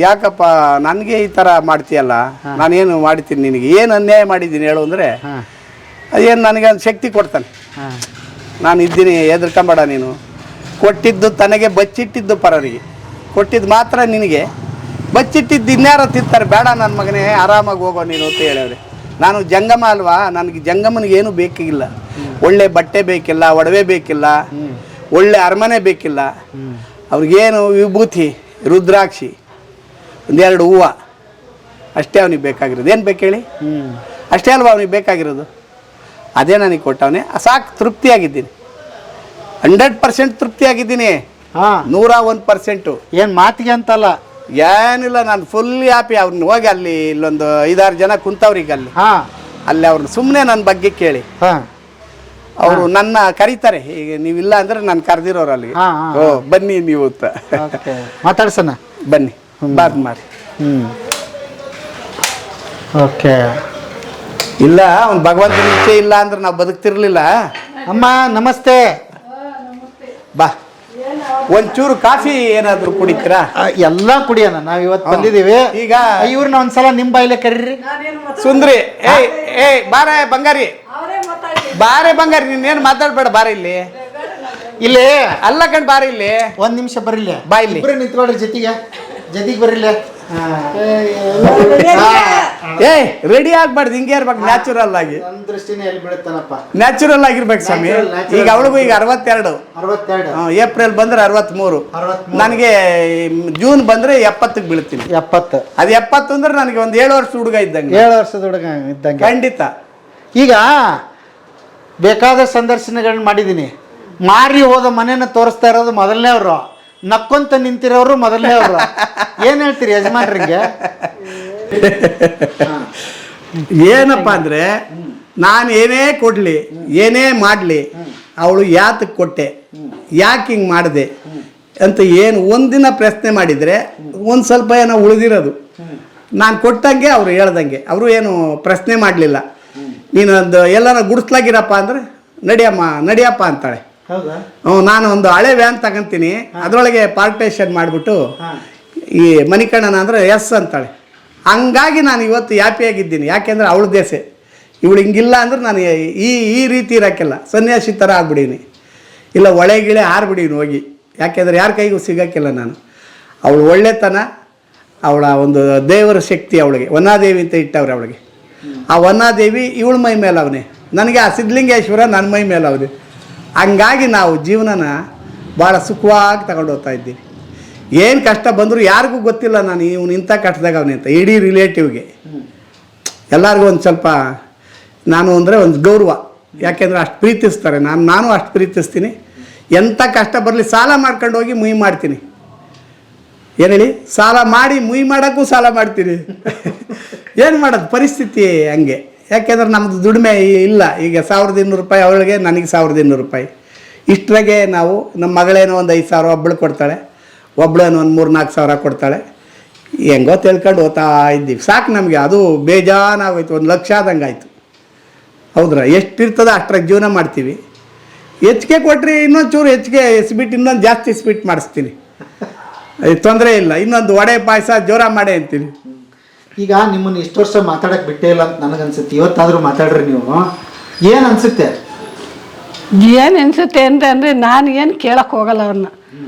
ಯಾಕಪ್ಪ ನನಗೆ ಈ ಥರ ಮಾಡ್ತೀಯಲ್ಲ, ನಾನೇನು ಮಾಡ್ತೀನಿ ನಿನಗೆ, ಏನು ಅನ್ಯಾಯ ಮಾಡಿದ್ದೀನಿ ಹೇಳು ಅಂದರೆ ಅದೇನು ನನಗೆ ಒಂದು ಶಕ್ತಿ ಕೊಡ್ತಾನೆ. ನಾನು ಇದ್ದೀನಿ, ಹೆದರ್ಕೊಂಬೇಡ ನೀನು. ಕೊಟ್ಟಿದ್ದು ತನಗೆ, ಬಚ್ಚಿಟ್ಟಿದ್ದು ಪರರಿಗೆ. ಕೊಟ್ಟಿದ್ದು ಮಾತ್ರ ನಿನಗೆ, ಬಚ್ಚಿಟ್ಟಿದ್ದು ಇನ್ಯಾರೋ ತಿಂತಾರೆ. ಬೇಡ ನನ್ನ ಮಗನೇ, ಆರಾಮಾಗಿ ಹೋಗೋ ನೀನು ಅಂತ ಹೇಳವ್ರೆ. ನಾನು ಜಂಗಮ ಅಲ್ವಾ, ನನಗೆ ಜಂಗಮನಿಗೆ ಏನೂ ಬೇಕಿಲ್ಲ. ಒಳ್ಳೆ ಬಟ್ಟೆ ಬೇಕಿಲ್ಲ, ಒಡವೆ ಬೇಕಿಲ್ಲ, ಒಳ್ಳೆ ಅರಮನೆ ಬೇಕಿಲ್ಲ. ಅವ್ರಿಗೇನು ವಿಭೂತಿ, ರುದ್ರಾಕ್ಷಿ, ಒಂದೆರಡು ಹೂವು ಅಷ್ಟೇ ಅವನಿಗೆ ಬೇಕಾಗಿರೋದು. ಏನು ಬೇಕು ಹೇಳಿ? ಅಷ್ಟೇ ಅಲ್ವಾ ಅವನಿಗೆ ಬೇಕಾಗಿರೋದು? ಅದೇ ನನಗೆ ಕೊಟ್ಟವನೇ, ಸಾಕು. ತೃಪ್ತಿಯಾಗಿದ್ದೀನಿ, 100% ತೃಪ್ತಿಯಾಗಿದ್ದೀನಿ. 101%. ಏನು ಮಾತಿಗೆ ಅಂತಲ್ಲ, ಏನಿಲ್ಲ, ನಾನು ಫುಲ್ ಹ್ಯಾಪಿ. ಅವ್ರನ್ನ ಹೋಗಿ ಅಲ್ಲಿ ಇಲ್ಲೊಂದು 5-6 ಜನ ಕುಂತವ್ರಿಗೆ ಅಲ್ಲಿ ಅವ್ರನ್ನ ಸುಮ್ಮನೆ ನನ್ನ ಬಗ್ಗೆ ಕೇಳಿ. ಅವರು ನನ್ನ ಕರೀತಾರೆ. ಈಗ ನೀವಿಲ್ಲ ಅಂದ್ರೆ ನಾನು ಕರೆದಿರೋರು ಅಲ್ಲಿ. ಓ ಬನ್ನಿ ನೀವು ಅಂತ ಮಾತಾಡ್ಸೋಣ, ಬನ್ನಿ ಬಾದ್ ಮಾಡಿ. ಓಕೆ. ಇಲ್ಲ, ಅವ್ನು ಭಗವಂತನ ಇಚ್ಛೆ ಇಲ್ಲ ಅಂದ್ರೆ ನಾವು ಬದುಕ್ತಿರ್ಲಿಲ್ಲ. ಅಮ್ಮ ನಮಸ್ತೆ. ಬಾ, ಒಂಚೂರು ಕಾಫಿ ಏನಾದ್ರು ಕುಡಿತೀರಾ? ಎಲ್ಲ ಕುಡಿಯೋಣ, ನಾವ್ ಇವತ್ತು ಬಂದಿದೀವಿ. ಈಗ ಇವ್ರನ್ನ ಒಂದ್ಸಲ ನಿಮ್ ಬಾಯಿಲೆ ಕರೀರಿ. ಸುಂದ್ರಿ, ಏಯ್ ಬಾರೆ ಬಂಗಾರಿ, ಬಾರೆ ಬಂಗಾರಿ, ನೀನೇನು ಮಾತಾಡ್ಬೇಡ, ಬಾರ ಇಲ್ಲಿ. ಇಲ್ಲಿ ಅಲ್ಲ ಕಣ್, ಬಾರ ಇಲ್ಲಿ. ಒಂದ್ ನಿಮಿಷ ಬರಿಲ್ಲ, ಬಾ ಇಲ್ಲಿ. ನಿಂತ್ಕೊಳ್ರಿ, ಜೊತೆಗೆ ಬರಿಲ್ಲ. ಏಯ್ ರೆಡಿ ಆಗ್ಬಾರ್ದು, ಹಿಂಗೆ ಇರ್ಬೇಕು, ನ್ಯಾಚುರಲ್ ಆಗಿ. ನನ್ನ ದೃಷ್ಟಿನೇ ಎಲ್ಲಿ ಬೀಳುತ್ತಾನಪ್ಪ, ನ್ಯಾಚುರಲ್ ಆಗಿರ್ಬೇಕು ಸ್ವಾಮಿ. ಈಗ ಅವಳಿಗೂ ಈಗ 62, ಏಪ್ರಿಲ್ ಬಂದ್ರೆ 63, ನನಗೆ ಜೂನ್ ಬಂದ್ರೆ 70ಕ್ಕೆ ಬೀಳ್ತೀನಿ. 70 ಅದು 70 ಅಂದ್ರೆ ನನಗೆ ಒಂದು 7 ವರ್ಷ ಹುಡುಗ ಇದ್ದಂಗೆ. 7 ವರ್ಷದ ಹುಡುಗ ಇದ್ದಂಗೆ ಖಂಡಿತ. ಈಗ ಬೇಕಾದ ಸಂದರ್ಶನಗಳನ್ನ ಮಾಡಿದ್ದೀನಿ. ಮಾರಿ ಹೋದ ಮನೆನ ತೋರಿಸ್ತಾ ಇರೋದು ಮೊದಲನೇ ಅವರು, ನಕ್ಕೊಂತ ನಿಂತಿರೋರು ಮೊದಲನೇ ಅವರು. ಏನ್ ಹೇಳ್ತೀರಿ ಯಜಮಾನ್ರಿಗೆ? ಏನಪ್ಪ ಅಂದ್ರೆ, ನಾನು ಏನೇ ಕೊಡ್ಲಿ, ಏನೇ ಮಾಡಲಿ, ಅವಳು ಯಾತಕ್ಕೆ ಕೊಟ್ಟೆ, ಯಾಕೆ ಹಿಂಗೆ ಮಾಡಿದೆ ಅಂತ ಏನು ಒಂದಿನ ಪ್ರಶ್ನೆ ಮಾಡಿದರೆ ಒಂದು ಸ್ವಲ್ಪ ಏನೋ ಉಳಿದಿರೋದು. ನಾನು ಕೊಟ್ಟಂಗೆ ಅವ್ರು ಹೇಳ್ದಂಗೆ, ಅವರು ಏನು ಪ್ರಶ್ನೆ ಮಾಡಲಿಲ್ಲ. ನೀನು ಒಂದು ಎಲ್ಲಾರ ಗುಡಿಸ್ಲಾಗಿರಪ್ಪ ಅಂದ್ರೆ ನಡಿಯಪ್ಪ ಅಂತಾಳೆ. ನಾನು ಒಂದು ಹಳೆ ವ್ಯಾನ್ ತಗೊಂತೀನಿ, ಅದರೊಳಗೆ ಪಾರ್ಟೇಷನ್ ಮಾಡಿಬಿಟ್ಟು ಈ ಮಣಿಕಣ್ಣನ ಅಂದರೆ ಎಸ್ ಅಂತಾಳೆ. ಹಂಗಾಗಿ ನಾನು ಇವತ್ತು ಹ್ಯಾಪಿಯಾಗಿದ್ದೀನಿ. ಯಾಕೆಂದರೆ ಅವಳ ದೇಸೆ ಇವಳು ಹಿಂಗಿಲ್ಲ ಅಂದ್ರೆ ನಾನು ಈ ರೀತಿ ಇರೋಕ್ಕಿಲ್ಲ, ಸನ್ಯಾಸಿ ಥರ ಆಗ್ಬಿಡೀನಿ. ಇಲ್ಲ ಒಳಗಿಳೆ ಆರ್ಬಿಡೀನಿ ಹೋಗಿ. ಯಾಕೆಂದರೆ ಯಾರ ಕೈಗೂ ಸಿಗೋಕ್ಕಿಲ್ಲ ನಾನು. ಅವಳು ಒಳ್ಳೆತನ, ಅವಳ ಒಂದು ದೇವರ ಶಕ್ತಿ ಅವಳಿಗೆ. ವನ್ನಾದೇವಿ ಅಂತ ಇಟ್ಟವ್ರೆ ಅವಳಿಗೆ. ಆ ವನ್ನಾದೇವಿ ಇವಳ ಮೈ ಮೇಲೆ ಅವನೇ, ನನಗೆ ಆ ಸಿದ್ಧಲಿಂಗೇಶ್ವರ ನನ್ನ ಮೈ ಮೇಲೆ ಅವನೇ. ಹಂಗಾಗಿ ನಾವು ಜೀವನನ ಭಾಳ ಸುಖವಾಗಿ ತಗೊಂಡು ಹೋಗ್ತಾ ಇದ್ದೀವಿ. ಏನು ಕಷ್ಟ ಬಂದರೂ ಯಾರಿಗೂ ಗೊತ್ತಿಲ್ಲ ನಾನು ಇವನು ಇಂಥ ಕಷ್ಟದಾಗ ಅವನೇ ಅಂತ. ಇಡೀ ರಿಲೇಟಿವ್ಗೆ ಎಲ್ಲರಿಗೂ ಒಂದು ಸ್ವಲ್ಪ ನಾನು ಅಂದರೆ ಒಂದು ಗೌರವ. ಯಾಕೆಂದರೆ ಅಷ್ಟು ಪ್ರೀತಿಸ್ತಾರೆ, ನಾನು ಅಷ್ಟು ಪ್ರೀತಿಸ್ತೀನಿ. ಎಂಥ ಕಷ್ಟ ಬರಲಿ ಸಾಲ ಮಾಡ್ಕೊಂಡು ಹೋಗಿ ಮುಯಿ ಮಾಡ್ತೀನಿ. ಏನು ಹೇಳಿ, ಸಾಲ ಮಾಡಿ ಮುಯಿ ಮಾಡೋಕ್ಕೂ ಸಾಲ ಮಾಡ್ತೀನಿ. ಏನು ಮಾಡೋದು, ಪರಿಸ್ಥಿತಿ ಹಂಗೆ. ಯಾಕೆಂದ್ರೆ ನಮ್ಮದು ದುಡಿಮೆ ಇಲ್ಲ. ಈಗ 1200 ರೂಪಾಯಿ ಅವಳಿಗೆ, ನನಗೆ 1200 ರೂಪಾಯಿ. ಇಷ್ಟರಾಗೆ ನಾವು, ನಮ್ಮ ಮಗಳೇನೋ ಒಂದು 5,000 ಒಬ್ಬಳು ಕೊಡ್ತಾಳೆ, ಒಬ್ಬಳೇನೋ ಒಂದು 3-4 ಸಾವಿರ ಕೊಡ್ತಾಳೆ. ಹೆಂಗೋ ತಿಳ್ಕೊಂಡು ಹೋಗ್ತಾ ಇದ್ದೀವಿ. ಸಾಕು ನಮಗೆ, ಅದು ಬೇಜಾನಾಗೋಯ್ತು. 1 ಲಕ್ಷ ಆದಂಗೆ ಆಯಿತು. ಹೌದ್ರಾ? ಎಷ್ಟಿರ್ತದೆ ಅಷ್ಟರಾಗ ಜೀವನ ಮಾಡ್ತೀವಿ. ಹೆಚ್ಚಿಗೆ ಕೊಟ್ಟರೆ ಇನ್ನೊಂದು ಚೂರು ಹೆಚ್ಚಿಗೆ ಎಸ್ಬಿಟ್ಟು ಇನ್ನೊಂದು ಜಾಸ್ತಿ ಸ್ವೀಟ್ ಮಾಡಿಸ್ತೀನಿ, ತೊಂದರೆ ಇಲ್ಲ. ಇನ್ನೊಂದು ವಡೆ ಪಾಯಸ ಜೋರ ಮಾಡೇ ಅಂತೀನಿ. ಈಗ ನಿಮ್ಮನ್ನು ಇಷ್ಟು ವರ್ಷ ಮಾತಾಡಕ್ಕೆ ಬಿಟ್ಟೇ ಇಲ್ಲ ಅಂತ ನನಗನ್ಸುತ್ತೆ. ಇವತ್ತಾದರೂ ಮಾತಾಡ್ರಿ ನೀವು. ಏನು ಅನಿಸುತ್ತೆ? ಏನು ಅನಿಸುತ್ತೆ ಅಂದರೆ ನಾನು ಏನು ಕೇಳಕ್ಕೆ ಹೋಗಲ್ಲ ಅವ್ರನ್ನ.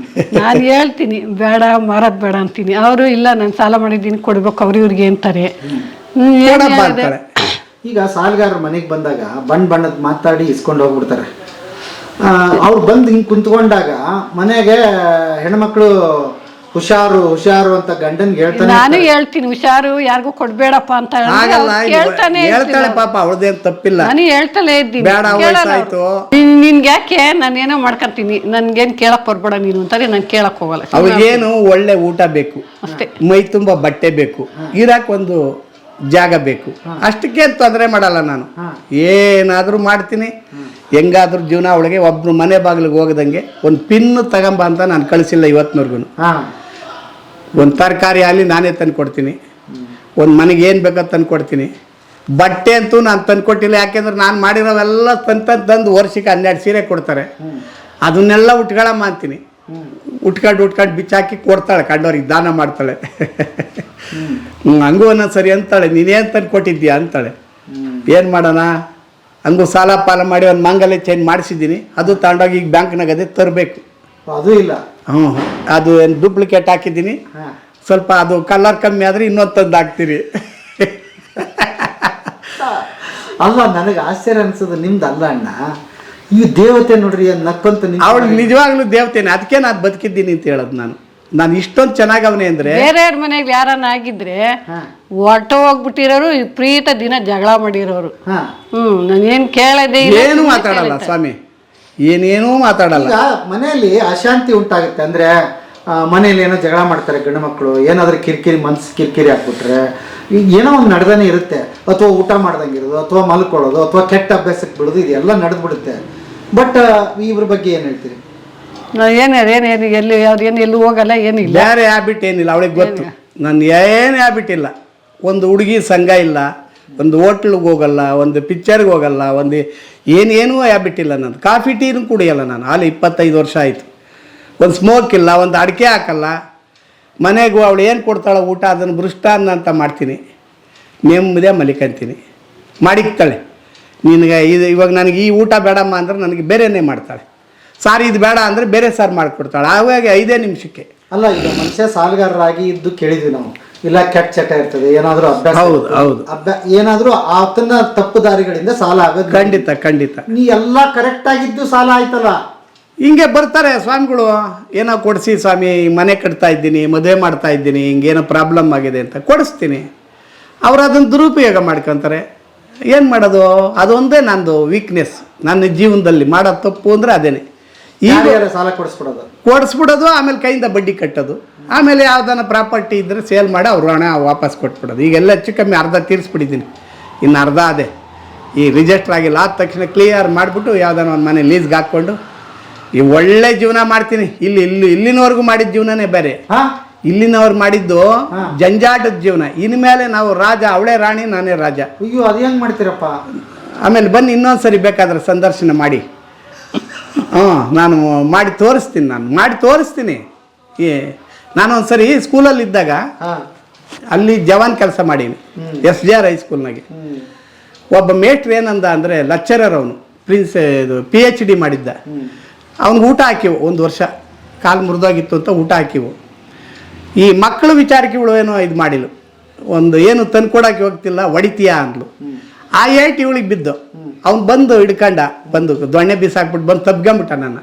ನಾನು ಹೇಳ್ತೀನಿ ಬೇಡ ಮಾರೋದು ಬೇಡ ಅಂತೀನಿ. ಅವರು ಇಲ್ಲ ನಾನು ಸಾಲ ಮಾಡಿದ್ದೀನಿ ಕೊಡ್ಬೇಕು, ಅವ್ರು ಇವ್ರಿಗೆ ಅಂತಾರೆ. ಏನ್ ಕೊಡಪ್ಪ ಹೇಳಿದೆ? ಅಂತಾಳೆ. ಈಗ ಸಾಲಗಾರರು ಮನೆಗೆ ಬಂದಾಗ ಬಣ್ಣದ ಮಾತಾಡಿ ಇಸ್ಕೊಂಡು ಹೋಗ್ಬಿಡ್ತಾರೆ. ಅವ್ರು ಬಂದು ಹಿಂಗೆ ಕುಂತ್ಕೊಂಡಾಗ ಮನೆಗೆ ಹೆಣ್ಮಕ್ಳು ಹುಷಾರು ಅಂತ ಗಂಡನ್ಗೆ ಹೇಳ್ತಾನೆ ನಾನು ಹೇಳ್ತೀನಿ ಹುಷಾರು ಯಾರಿಗೂ ಕೊಡ್ಬೇಡಪ್ಪ ಅಂತ ಹೇಳಿದ್ರೆ ಆಗಲ್ಲ, ಅವ್ರು ಕೇಳ್ತಾನೆ ಹೇಳ್ತಾಳೆ ಪಾಪ, ಅವಳದೇನ್ ತಪ್ಪಿಲ್ಲ. ನಾನು ಹೇಳ್ತಲೇ ಇದ್ದೀನಿ ಬೇಡ, ಕೇಳಲ್ಲ ವಯಸ್ಸಾಯ್ತು. ಅವ್ರು. ನಿನ್ಗೆ ಯಾಕೆ ನಾನೇನೋ ಮಾಡ್ಕೊಂತೀನಿ, ನನ್ಗೇನ್ ಕೇಳಕ್ ಬರ್ಬೇಡ ನೀನು ಅಂತಾರೆ, ನಾನು ಕೇಳಕ್ ಹೋಗಲ್ಲ. ಅವ್ರಿಗೇನು ಒಳ್ಳೆ ಊಟ ಬೇಕು, ಅಷ್ಟೇ. ಮೈ ತುಂಬ ಬಟ್ಟೆ ಬೇಕು, ಇರಾಕ್ ಒಂದು ಜಾಗ ಬೇಕು, ಅಷ್ಟಕ್ಕೆ ತೊಂದರೆ ಮಾಡಲ್ಲ ನಾನು. ಏನಾದರೂ ಮಾಡ್ತೀನಿ, ಹೆಂಗಾದ್ರೂ ಜೀವನ. ಅವಳಿಗೆ ಒಬ್ರು ಮನೆ ಬಾಗಿಲಿಗೆ ಹೋಗದಂಗೆ ಒಂದು ಪಿನ್ನು ತಗೊಂಬ ಅಂತ ನಾನು ಕಳಿಸಿಲ್ಲ ಇವತ್ತಿನವರೆಗೂ. ಒಂದು ತರಕಾರಿ ಆಗಲಿ ನಾನೇ ತಂದು ಕೊಡ್ತೀನಿ, ಒಂದು ಮನೆಗೆ ಏನು ಬೇಕೋ ತಂದು ಕೊಡ್ತೀನಿ. ಬಟ್ಟೆ ಅಂತೂ ನಾನು ತಂದು ಕೊಟ್ಟಿಲ್ಲ, ಯಾಕೆಂದ್ರೆ ನಾನು ಮಾಡಿರೋವೆಲ್ಲ ತಂದು ವರ್ಷಕ್ಕೆ 12 ಸೀರೆ ಕೊಡ್ತಾರೆ. ಅದನ್ನೆಲ್ಲ ಉಟ್ಕೊಳ್ಳಮ್ಮ ಅಂತೀನಿ. ಉಟ್ಕೊಂಡು ಬಿಚ್ಚಾಕಿ ಕೊಡ್ತಾಳೆ, ಕಂಡವ್ರಿಗೆ ದಾನ ಮಾಡ್ತಾಳೆ. ಹಂಗೂ ಅನ್ನೋ ಸರಿ ಅಂತಾಳೆ, ನೀನೇನು ತಂದು ಕೊಟ್ಟಿದ್ದೀಯಾ ಅಂತಾಳೆ. ಏನು ಮಾಡೋಣ, ಹಂಗೂ ಸಾಲ ಪಾಲ ಮಾಡಿ ಒಂದು ಮಾಂಗಲ್ಯ ಚೇಂಜ್ ಮಾಡಿಸಿದ್ದೀನಿ, ಅದು ತಗೊಂಡೋಗಿ ಈಗ ಬ್ಯಾಂಕ್ನಾಗ ಅದೇ ತರಬೇಕು. ಅದು ಇಲ್ಲ. ಅದು ಏನು ಡೂಪ್ಲಿಕೇಟ್ ಹಾಕಿದ್ದೀನಿ, ಸ್ವಲ್ಪ ಅದು ಕಲರ್ ಕಮ್ಮಿ ಆದರೆ ಇನ್ನೊಂದು ತಂದು ಹಾಕ್ತೀರಿ. ಅಲ್ಲ, ನನಗೆ ಆಶ್ಚರ್ಯ ಅನ್ಸೋದು ನಿಮ್ದು ಅಲ್ಲ ಅಣ್ಣ, ಈ ದೇವತೆ ನೋಡ್ರಿ ನಕ್ಕಂತ ಅವಳು ನಿಜವಾಗ್ಲೂ ದೇವತೆನೆ, ಅದಕ್ಕೆ ನಾನು ಬದುಕಿದ್ದೀನಿ ಅಂತ ಹೇಳೋದು. ನಾನು ಇಷ್ಟೊಂದು ಚೆನ್ನಾಗವನೇ ಅಂದರೆ, ಬೇರೆಯವ್ರ ಮನೆಗೆ ಯಾರನ್ನ ಆಗಿದ್ರೆ ಹೊರಟು ಹೋಗ್ಬಿಟ್ಟಿರೋರು, ವಿಪರೀತ ದಿನ ಜಗಳ ಮಾಡಿರೋರು. ನಾನೇನ್ ಕೇಳದೆ ಏನೂ ಮಾತಾಡಲ್ಲ ಸ್ವಾಮಿ, ಏನೇನೂ ಮಾತಾಡಲ್ಲ. ಈಗ ಮನೆಯಲ್ಲಿ ಅಶಾಂತಿ ಉಂಟಾಗುತ್ತೆ ಅಂದ್ರೆ, ಮನೆಯಲ್ಲಿ ಏನೋ ಜಗಳ ಮಾಡ್ತಾರೆ ಗಂಡು ಮಕ್ಕಳು, ಏನಾದ್ರೂ ಮನ್ಸು ಕಿರಿಕಿರಿ ಹಾಕ್ಬಿಟ್ರೆ ಈಗ ಏನೋ ಒಂದು ನಡೆದಾನೆ ಇರುತ್ತೆ. ಅಥವಾ ಊಟ ಮಾಡ್ದಂಗಿರೋದು, ಅಥವಾ ಮಲ್ಕೊಳ್ಳೋದು, ಅಥವಾ ಕೆಟ್ಟ ಅಭ್ಯಾಸಕ್ಕೆ ಬಿಡೋದು, ಇದೆಲ್ಲ ನಡೆದ್ಬಿಡುತ್ತೆ. ಬಟ್ ಇವ್ರ ಬಗ್ಗೆ ಏನು ಹೇಳ್ತೀರಿ? ಏನೇನು ಎಲ್ಲಿ ಅವ್ರೇನು ಎಲ್ಲೂ ಹೋಗಲ್ಲ, ಏನಿಲ್ಲ. ಬೇರೆ ಹ್ಯಾಬಿಟ್ ಏನಿಲ್ಲ, ಅವಳಿಗೆ ಗೊತ್ತು. ನನ್ನ ಏನು ಹ್ಯಾಬಿಟ್ ಇಲ್ಲ. ಒಂದು ಹುಡುಗಿ ಸಂಘ ಇಲ್ಲ, ಒಂದು ಹೋಟ್ಲಿಗೆ ಹೋಗಲ್ಲ, ಒಂದು ಪಿಕ್ಚರ್ಗೆ ಹೋಗಲ್ಲ, ಒಂದು ಏನೇನೂ ಹ್ಯಾಬಿಟ್ ಇಲ್ಲ. ನಾನು ಕಾಫಿ ಟೀನೂ ಕುಡಿಯಲ್ಲ. ನಾನು ಅಲ್ಲಿ 25 ವರ್ಷ ಆಯಿತು. ಒಂದು ಸ್ಮೋಕ್ ಇಲ್ಲ, ಒಂದು ಅಡಿಕೆ ಹಾಕಲ್ಲ. ಮನೆಗೂ ಅವಳು ಏನು ಕೊಡ್ತಾಳೆ ಊಟ, ಅದನ್ನು ಬೃಷ್ಟಾನ್ನ ಅಂತ ಮಾಡ್ತೀನಿ, ನೆಮ್ಮದಿಯಾಗಿ ಮಲಿಕಂತೀನಿ. ಮಾಡಿಕ್ತಾಳೆ, ನಿನಗೆ ಇದು ಇವಾಗ ನನಗೆ ಈ ಊಟ ಬೇಡಮ್ಮ ಅಂದ್ರೆ ನನಗೆ ಬೇರೆನೇ ಮಾಡ್ತಾಳೆ. ಸಾರು ಇದು ಬೇಡ ಅಂದರೆ ಬೇರೆ ಸಾರು ಮಾಡಿಕೊಡ್ತಾಳೆ. ಆವಾಗ 5 ನಿಮಿಷಕ್ಕೆ. ಅಲ್ಲ, ಈಗ ಮನುಷ್ಯ ಸಾಲಗಾರರಾಗಿ ಇದ್ದು ಕೇಳಿದ್ವಿ ನಾವು, ಇಲ್ಲ ಕೆಟ್ಟ ಚಟ ಇರ್ತದೆ, ಏನಾದರೂ ಅಭ್ಯಾಸ, ಹೌದು ಏನಾದರೂ ಆತನ ತಪ್ಪು ದಾರಿಗಳಿಂದ ಸಾಲ ಆಗೋದು. ಖಂಡಿತ ನೀ ಎಲ್ಲ ಕರೆಕ್ಟ್ ಆಗಿದ್ದು ಸಾಲ ಆಯ್ತಲ್ಲ. ಹಿಂಗೆ ಬರ್ತಾರೆ ಸ್ವಾಮಿಗಳು, ಏನೋ ಕೊಡಿಸಿ ಸ್ವಾಮಿ, ಮನೆ ಕಟ್ತಾ ಇದ್ದೀನಿ, ಮದುವೆ ಮಾಡ್ತಾ ಇದ್ದೀನಿ, ಹಿಂಗೇನೋ ಪ್ರಾಬ್ಲಮ್ ಆಗಿದೆ ಅಂತ ಕೊಡಿಸ್ತೀನಿ. ಅವ್ರು ಅದನ್ನು ದುರುಪಯೋಗ ಮಾಡ್ಕೊತಾರೆ. ಏನು ಮಾಡೋದು, ಅದೊಂದೇ ನಂದು ವೀಕ್ನೆಸ್. ನನ್ನ ಜೀವನದಲ್ಲಿ ಮಾಡೋ ತಪ್ಪು ಅಂದರೆ ಅದೇನೆ. ಈಗ ಸಾಲ ಕೊಡಿಸ್ಬಿಡೋದು, ಆಮೇಲೆ ಕೈಯಿಂದ ಬಡ್ಡಿ ಕಟ್ಟೋದು, ಆಮೇಲೆ ಯಾವ್ದಾನ ಪ್ರಾಪರ್ಟಿ ಇದ್ದರೆ ಸೇಲ್ ಮಾಡಿ ಅವ್ರು ಹಣ ವಾಪಸ್ ಕೊಟ್ಬಿಡೋದು. ಈಗೆಲ್ಲ ಹೆಚ್ಚು ಕಮ್ಮಿ ಅರ್ಧ ತೀರಿಸ್ಬಿಟ್ಟಿದ್ದೀನಿ, ಇನ್ನು ಅರ್ಧ ಅದೇ. ಈ ರಿಜಿಸ್ಟರ್ ಆಗಿಲ್ಲ ಆದ ತಕ್ಷಣ ಕ್ಲಿಯರ್ ಮಾಡಿಬಿಟ್ಟು ಯಾವ್ದಾನ ಒಂದು ಮನೆ ಲೀಸ್ಗೆ ಹಾಕ್ಕೊಂಡು ಈ ಒಳ್ಳೆ ಜೀವನ ಮಾಡ್ತೀನಿ. ಇಲ್ಲಿನವರೆಗೂ ಮಾಡಿದ ಜೀವನನೇ ಬೇರೆ. ಇಲ್ಲಿನವ್ರು ಮಾಡಿದ್ದು ಜಂಜಾಟದ ಜೀವನ. ಇನ್ಮೇಲೆ ನಾವು ರಾಜ, ಅವಳೇ ರಾಣಿ, ನಾನೇ ರಾಜ. ಅಯ್ಯೋ, ಅದು ಹೆಂಗೆ ಮಾಡ್ತೀರಪ್ಪ? ಆಮೇಲೆ ಬನ್ನಿ ಇನ್ನೊಂದು ಸರಿ ಬೇಕಾದ್ರೆ ಸಂದರ್ಶನ ಮಾಡಿ. ನಾನು ಮಾಡಿ ತೋರಿಸ್ತೀನಿ. ನಾನು ಒಂದು ಸರಿ ಸ್ಕೂಲಲ್ಲಿದ್ದಾಗ ಅಲ್ಲಿ ಜವಾನ್ ಕೆಲಸ ಮಾಡೀನಿ, SJR ಹೈಸ್ಕೂಲ್ನಾಗೆ. ಒಬ್ಬ ಮೇಟ್ರ್ ಏನಂದ ಅಂದರೆ, ಲೆಕ್ಚರರ್ ಅವನು, ಇದು PhD ಮಾಡಿದ್ದ. ಅವ್ನಿಗೆ ಊಟ ಹಾಕಿವು, 1 ವರ್ಷ ಕಾಲು ಮುರಿದೋಗಿತ್ತು ಅಂತ ಊಟ ಹಾಕಿವು. ಈ ಮಕ್ಕಳು ವಿಚಾರಕ್ಕೆ ಇವಳು ಏನೋ ಇದು ಮಾಡಿಲ್ಲ, ಒಂದು ಏನು ತಂದ್ಕೊಡಕ್ಕೆ ಹೋಗ್ತಿಲ್ಲ, ಹೊಡಿತೀಯಾ ಅಂದ್ಲು. ಆ ಏಟ್ ಇವಳಿಗೆ ಬಿದ್ದು, ಅವ್ನು ಬಂದು ಬಂದು ದೊಣ್ಣೆ ಬೀಸಾಕ್ಬಿಟ್ಟು ಬಂದು ತಬ್ಕೊಂಬಿಟ್ಟ ನನ್ನ.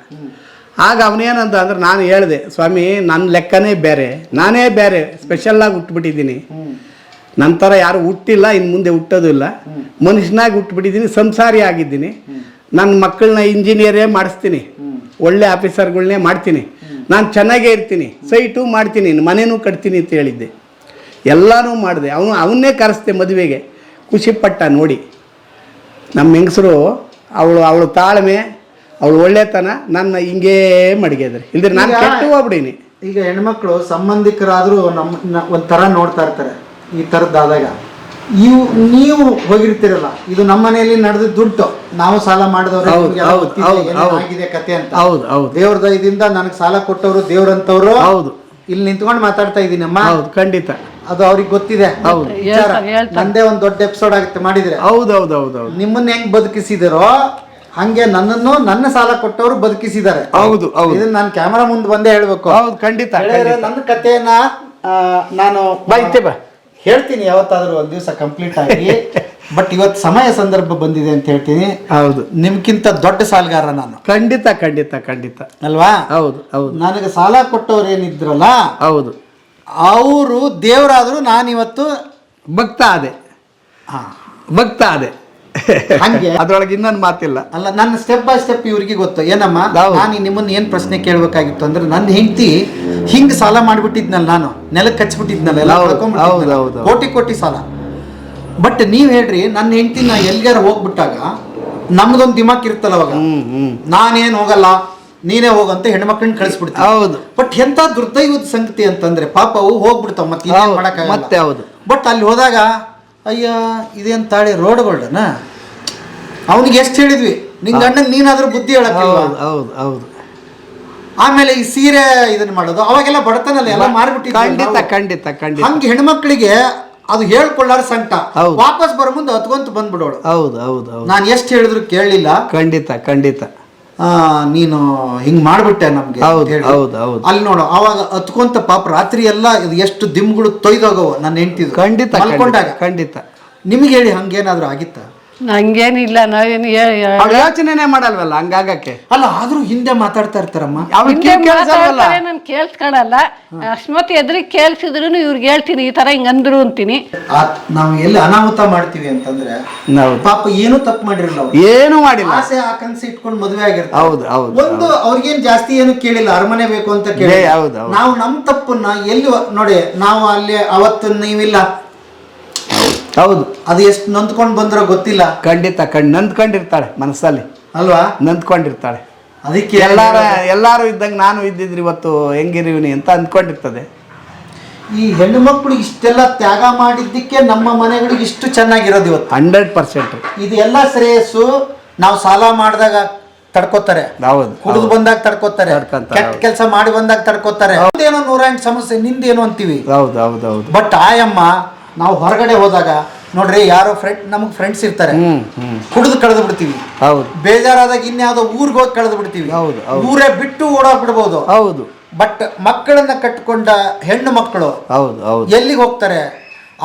ಆಗ ಅವನೇನಂತ ಅಂದ್ರೆ, ನಾನು ಹೇಳಿದೆ, ಸ್ವಾಮಿ ನನ್ನ ಲೆಕ್ಕನೇ ಬೇರೆ, ನಾನೇ ಬೇರೆ ಸ್ಪೆಷಲ್ಲಾಗಿ ಹುಟ್ಟುಬಿಟ್ಟಿದ್ದೀನಿ. ನಂತರ ಯಾರು ಹುಟ್ಟಿಲ್ಲ, ಇನ್ನು ಮುಂದೆ ಹುಟ್ಟೋದು ಇಲ್ಲ. ಮನುಷ್ಯನಾಗಿ ಹುಟ್ಟುಬಿಟ್ಟಿದ್ದೀನಿ, ಸಂಸಾರಿ ಆಗಿದ್ದೀನಿ. ನನ್ನ ಮಕ್ಕಳನ್ನ ಇಂಜಿನಿಯರೇ ಮಾಡಿಸ್ತೀನಿ, ಒಳ್ಳೆ ಆಫೀಸರ್ಗಳನ್ನೇ ಮಾಡ್ತೀನಿ, ನಾನು ಚೆನ್ನಾಗೇ ಇರ್ತೀನಿ, ಸೈಟು ಮಾಡ್ತೀನಿ, ಮನೆಯೂ ಕಟ್ತೀನಿ ಅಂತ ಹೇಳಿದ್ದೆ. ಎಲ್ಲನೂ ಮಾಡಿದೆ. ಅವನ್ನೇ ಕರೆಸ್ದೆ ಮದುವೆಗೆ. ಖುಷಿಪಟ್ಟ ನೋಡಿ. ನಮ್ಮ ಹೆಂಗಸರು, ಅವಳು ತಾಳ್ಮೆ, ಅವಳು ಒಳ್ಳೆತನ ನನ್ನ ಹಿಂಗೇ ಮಡಗಿದ್ರಿ. ಇಲ್ದ್ರೆ ನಾನು ಕೆಟ್ಟು ಹೋಗ್ಬಿಡೀನಿ. ಈಗ ಹೆಣ್ಮಕ್ಳು ಸಂಬಂಧಿಕರಾದರೂ ಒಂಥರ ನೋಡ್ತಾ ಇರ್ತಾರೆ ಈ ಥರದ್ದಾದಾಗ. ನೀವು ಹೋಗಿರ್ತೀರಲ್ಲ, ಇದು ನಮ್ಮ ಮನೆಯಲ್ಲಿ ನಡೆದ ದುಡ್ಡು, ನಾವು ಸಾಲ ಮಾಡಿದವ್ರು ಆಗಿದೆ ಕತೆ ಅಂತ. ದೇವ್ರ ದಯದಿಂದ ನನಗೆ ಸಾಲ ಕೊಟ್ಟವರು ದೇವ್ರಂತವ್ರು. ಇಲ್ಲಿ ನಿಂತ್ಕೊಂಡು ಮಾತಾಡ್ತಾ ಇದ್ದೀನಿ ಅಮ್ಮ. ಖಂಡಿತ ಅದು ಅವ್ರಿಗೆ ಗೊತ್ತಿದೆ. ನಂದೇ ಒಂದು ದೊಡ್ಡ ಎಪಿಸೋಡ್ ಆಗುತ್ತೆ ಮಾಡಿದ್ರೆ. ಹೌದೌದೌದು. ನಿಮ್ಮನ್ನ ಹೆಂಗ್ ಬದುಕಿಸಿದಿರೋ ಹಂಗೆ ನನ್ನನ್ನು, ನನ್ನ ಸಾಲ ಕೊಟ್ಟವರು ಬದುಕಿಸಿದ್ದಾರೆ. ಇದನ್ನ ನಾನು ಕ್ಯಾಮರಾ ಮುಂದೆ ಬಂದೇ ಹೇಳ್ಬೇಕು. ಖಂಡಿತ. ನನ್ನ ಕಥೆಯನ್ನ ನಾನು ಹೇಳ್ತೀನಿ ಯಾವತ್ತಾದ್ರೂ ಒಂದ್ ದಿವಸ ಕಂಪ್ಲೀಟ್ ಆಗಿ. ಬಟ್ ಇವತ್ತು ಸಮಯ ಸಂದರ್ಭ ಬಂದಿದೆ ಅಂತ ಹೇಳ್ತೀನಿ. ಹೌದು, ನಿಮ್ಗಿಂತ ದೊಡ್ಡ ಸಾಲಗಾರ ನಾನು. ಖಂಡಿತ ಖಂಡಿತ ಖಂಡಿತ ಅಲ್ವಾ? ಹೌದು ಹೌದು ನನಗೆ ಸಾಲ ಕೊಟ್ಟವ್ರು ಏನಿದ್ರಲ್ಲ, ಹೌದು, ಅವರು ದೇವರಾದ್ರು ನಾನಿವತ್ತು ಭಕ್ತ ಅದೇ ಹಾ ಭಕ್ತ ಅದೇ ಹಂಗೆ. ಅದ್ರೊಳಗೆ ಇನ್ನೊಂದು ಮಾತಿಲ್ಲ. ಅಲ್ಲ, ನನ್ನ ಸ್ಟೆಪ್ ಬೈ ಸ್ಟೆಪ್ ಇವ್ರಿಗೆ ಗೊತ್ತು. ಏನಮ್ಮ, ನಾನು ನಿಮ್ಮನ್ನ ಏನ್ ಪ್ರಶ್ನೆ ಕೇಳ್ಬೇಕಾಗಿತ್ತು ಅಂದ್ರೆ, ನನ್ನ ಹೆಂಡತಿ ಹಿಂಗ್ ಸಾಲ ಮಾಡ್ಬಿಟ್ಟಿದ್ನಲ್ಲ, ನಾನು ನೆಲಕ್ಕೆ ಹಚ್ಬಿಟ್ಟಿದ್ನಲ್ಲ, ಎಲ್ಲ ಕಳ್ಕೊಂಡ್ಬಿಟ್ಟಿದ್ನಲ್ಲ, ಕೋಟಿ ಕೋಟಿ ಸಾಲ. ಬಟ್ ನೀವ್ ಹೇಳ್ರಿ, ನನ್ನ ಹೆಂಡತಿ ನಾ ಎಲ್ಗಾರ ಹೋಗ್ಬಿಟ್ಟಾಗ ನಮ್ದೊಂದು ದಿಮಾಕ್ ಇರ್ತಲ್ಲ ಅವಾಗ, ನಾನೇನ್ ಹೋಗಲ್ಲ ನೀನೇ ಹೋಗಂತ ಹೆಣ್ಮಕ್ಳನ್ನ ಕಳಿಸ್ಬಿಡ್ತೀವಿ. ಹೌದು. ಬಟ್ ಎಂತ ದುರ್ದೈವದ ಸಂಗತಿ ಅಂತಂದ್ರೆ, ಪಾಪ ಅವು ಹೋಗ್ಬಿಡ್ತಾವ, ಮತ್ತೆ ಇನ್ನೇನ್ ಮಾಡಕ್ಕಾಗಲ್ಲ. ಮತ್ತೆ ಹೌದು. ಬಟ್ ಅಲ್ಲಿ ಹೋದಾಗ ಅಯ್ಯ ಇದೇನ್ ತಾಳಿ ರೋಡ್ಗಳನ್ನ ಅವನಿಗೆ ಎಷ್ಟು ಹೇಳಿದ್ವಿ, ನಿಂಗ ಅಣ್ಣಂಗೆ ನೀನಾದ್ರೂ ಬುದ್ಧಿ ಹೇಳಕ್ಕಿಲ್ವಾ? ಹೌದು ಹೌದು. ಆಮೇಲೆ ಈ ಸೀರೆ ಇದನ್ನ ಮಾಡೋದು, ಅವಾಗೆಲ್ಲ ಬಡತನಲ್ಲ, ಎಲ್ಲ ಮಾರ್ಬಿಟ್ಟಿದ್ವಿ. ಖಂಡಿತ ಖಂಡಿತ ಖಂಡಿತ. ಹಂಗೆ ಹೆಣ್ಮಕ್ಳಿಗೆ ಅದು ಹೇಳ್ಕೊಳ್ಳಾರ ಸಂಕಟ. ವಾಪಸ್ ಬರೋ ಮುಂದೆ ಹತ್ಕೊಂತ ಬಂದ್ಬಿಡೋಳು. ಹೌದು ಹೌದು ಹೌದು. ನಾನು ಎಷ್ಟು ಹೇಳಿದ್ರು ಕೇಳಲಿಲ್ಲ. ಖಂಡಿತ ಖಂಡಿತ. ನೀನು ಹಿಂಗ್ ಮಾಡ್ಬಿಟ್ಟೆ ನಮ್ಗೆ. ಹೌದು ಹೌದು ಹೌದು. ಅಲ್ಲಿ ನೋಡು, ಅವಾಗ ಹತ್ಕೊಂತ ಪಾಪ ರಾತ್ರಿ ಎಲ್ಲ ಇದು ಎಷ್ಟು ದಿಮ್ಗಳು ತೊಯ್ದೋಗವ ನನ್ನ ಹೆಂಡ್ತಿದ್ರು. ಖಂಡಿತ ಮಲ್ಕೊಂಡಾಗ. ಖಂಡಿತ. ನಿಮ್ಗೆ ಹೇಳಿ ಹಂಗೇನಾದ್ರೂ ಆಗಿತ್ತ? ನಂಗೇನಿಲ್ಲ, ನಾವೇನು ಅವ್ಳು ಯೋಚನೆನೇ ಮಾಡಲ್ವಲ್ಲ ಹಂಗಾಗಕ್ಕೆ. ಅಲ್ಲ, ಆದ್ರೂ ಹಿಂದೆ ಮಾತಾಡ್ತಾ ಇರ್ತಾರಮ್ಮ. ನಾನು ಕೇಳಿಸ್ಕೊಳಲ್ಲ. ಅಕಸ್ಮಾತ್ ಎದ್ರಿಗೆ ಕೇಳಿಸಿದ್ರು ಇವ್ರಿಗೆ ಹೇಳ್ತೀನಿ, ಈ ತರ ಹಿಂಗ್ ಅಂದ್ರು ಅಂತೀನಿ. ನಾವು ಎಲ್ಲಿ ಅನಾಹುತ ಮಾಡ್ತೀವಿ ಅಂತಂದ್ರೆ, ಪಾಪ ಏನು ತಪ್ಪು ಮಾಡಿರಲ್ಲ, ಏನು ಮಾಡಿಲ್ಲ, ಆಸೆ ಆಕಾಂಕ್ಷೆ ಇಟ್ಕೊಂಡು ಮದುವೆ ಆಗಿರ್ತಾರೆ. ಹೌದು ಹೌದು. ಒಂದು ಅವ್ರಿಗೇನ್ ಜಾಸ್ತಿ ಏನು ಕೇಳಿಲ್ಲ, ಅರಮನೆ ಬೇಕು ಅಂತ ಕೇಳಿ. ನಾವು ನಮ್ ತಪ್ಪನ್ನ ಎಲ್ಲಿ ನೋಡಿ, ನಾವು ಅಲ್ಲಿ ಅವತ್ತು ನೀವಿಲ್ಲ, ಹೌದು, ಅದು ಎಷ್ಟು ನೊಂದ್ಕೊಂಡು ಬಂದ್ರೋ ಗೊತ್ತಿಲ್ಲ. ಖಂಡಿತ ನೊಂದ್ಕೊಂಡಿರ್ತಾಳೆ ಮನಸ್ಸಲ್ಲಿ ಅಲ್ವಾ? ನೊಂದ್ಕೊಂಡಿರ್ತಾಳೆ. ಅದಕ್ಕೆ ಎಲ್ಲಾರು ಇದ್ದಂಗೆ ನಾನು ಇದ್ದಿದ್ರಿ ಇವತ್ತು ಹೆಂಗಿರುವಿನಿ ಅಂತ ಅಂದ್ಕೊಂಡಿರ್ತದೆ. ಈ ಹೆಣ್ಣು ಮಕ್ಕಳು ಇಷ್ಟೆಲ್ಲ ತ್ಯಾಗ ಮಾಡಿದ್ದಕ್ಕೆ ನಮ್ಮ ಮನೆಗಳಿಗೆ ಇಷ್ಟು ಚೆನ್ನಾಗಿರೋದು ಇವತ್ತು. 100%. ಇದು ಎಲ್ಲ ಶ್ರೇಯಸ್ಸು ನಾವು ಸಾಲ ಮಾಡಿದಾಗ ತಡ್ಕೋತಾರೆ, ಹೌದು, ಕುಡಿದು ಬಂದಾಗ ತಡ್ಕೋತಾರೆ, ಕೆಟ್ಟ ಕೆಲಸ ಮಾಡಿ ಬಂದಾಗ ತಡ್ಕೋತಾರೆ. ಏನೋ 108 ಸಮಸ್ಯೆ ನಿಂದೇನು ಅಂತೀವಿ. ಹೌದು ಹೌದು ಹೌದು. ಬಟ್ ಆಯಮ್ಮ ನಾವು ಹೊರಗಡೆ ಹೋದಾಗ ನೋಡ್ರಿ, ಯಾರೋ ಫ್ರೆಂಡ್ಸ್ ಇರ್ತಾರೆ, ಕುಡಿದು ಕಳೆದು ಬಿಡ್ತೀವಿ. ಹೌದು. ಬೇಜಾರಾದಾಗ ಇನ್ಯಾವುದೋ ಊರಿಗೆ ಹೋಗಿ ಕಳೆದು ಬಿಡ್ತೀವಿ. ಹೌದು. ಊರೇ ಬಿಟ್ಟು ಓಡಾಡ್ಬಿಡ್ಬೋದು. ಹೌದು. ಬಟ್ ಮಕ್ಕಳನ್ನ ಕಟ್ಟಿಕೊಂಡ ಹೆಣ್ಣು ಮಕ್ಕಳು ಹೌದು ಹೌದು ಎಲ್ಲಿಗೆ ಹೋಗ್ತಾರೆ?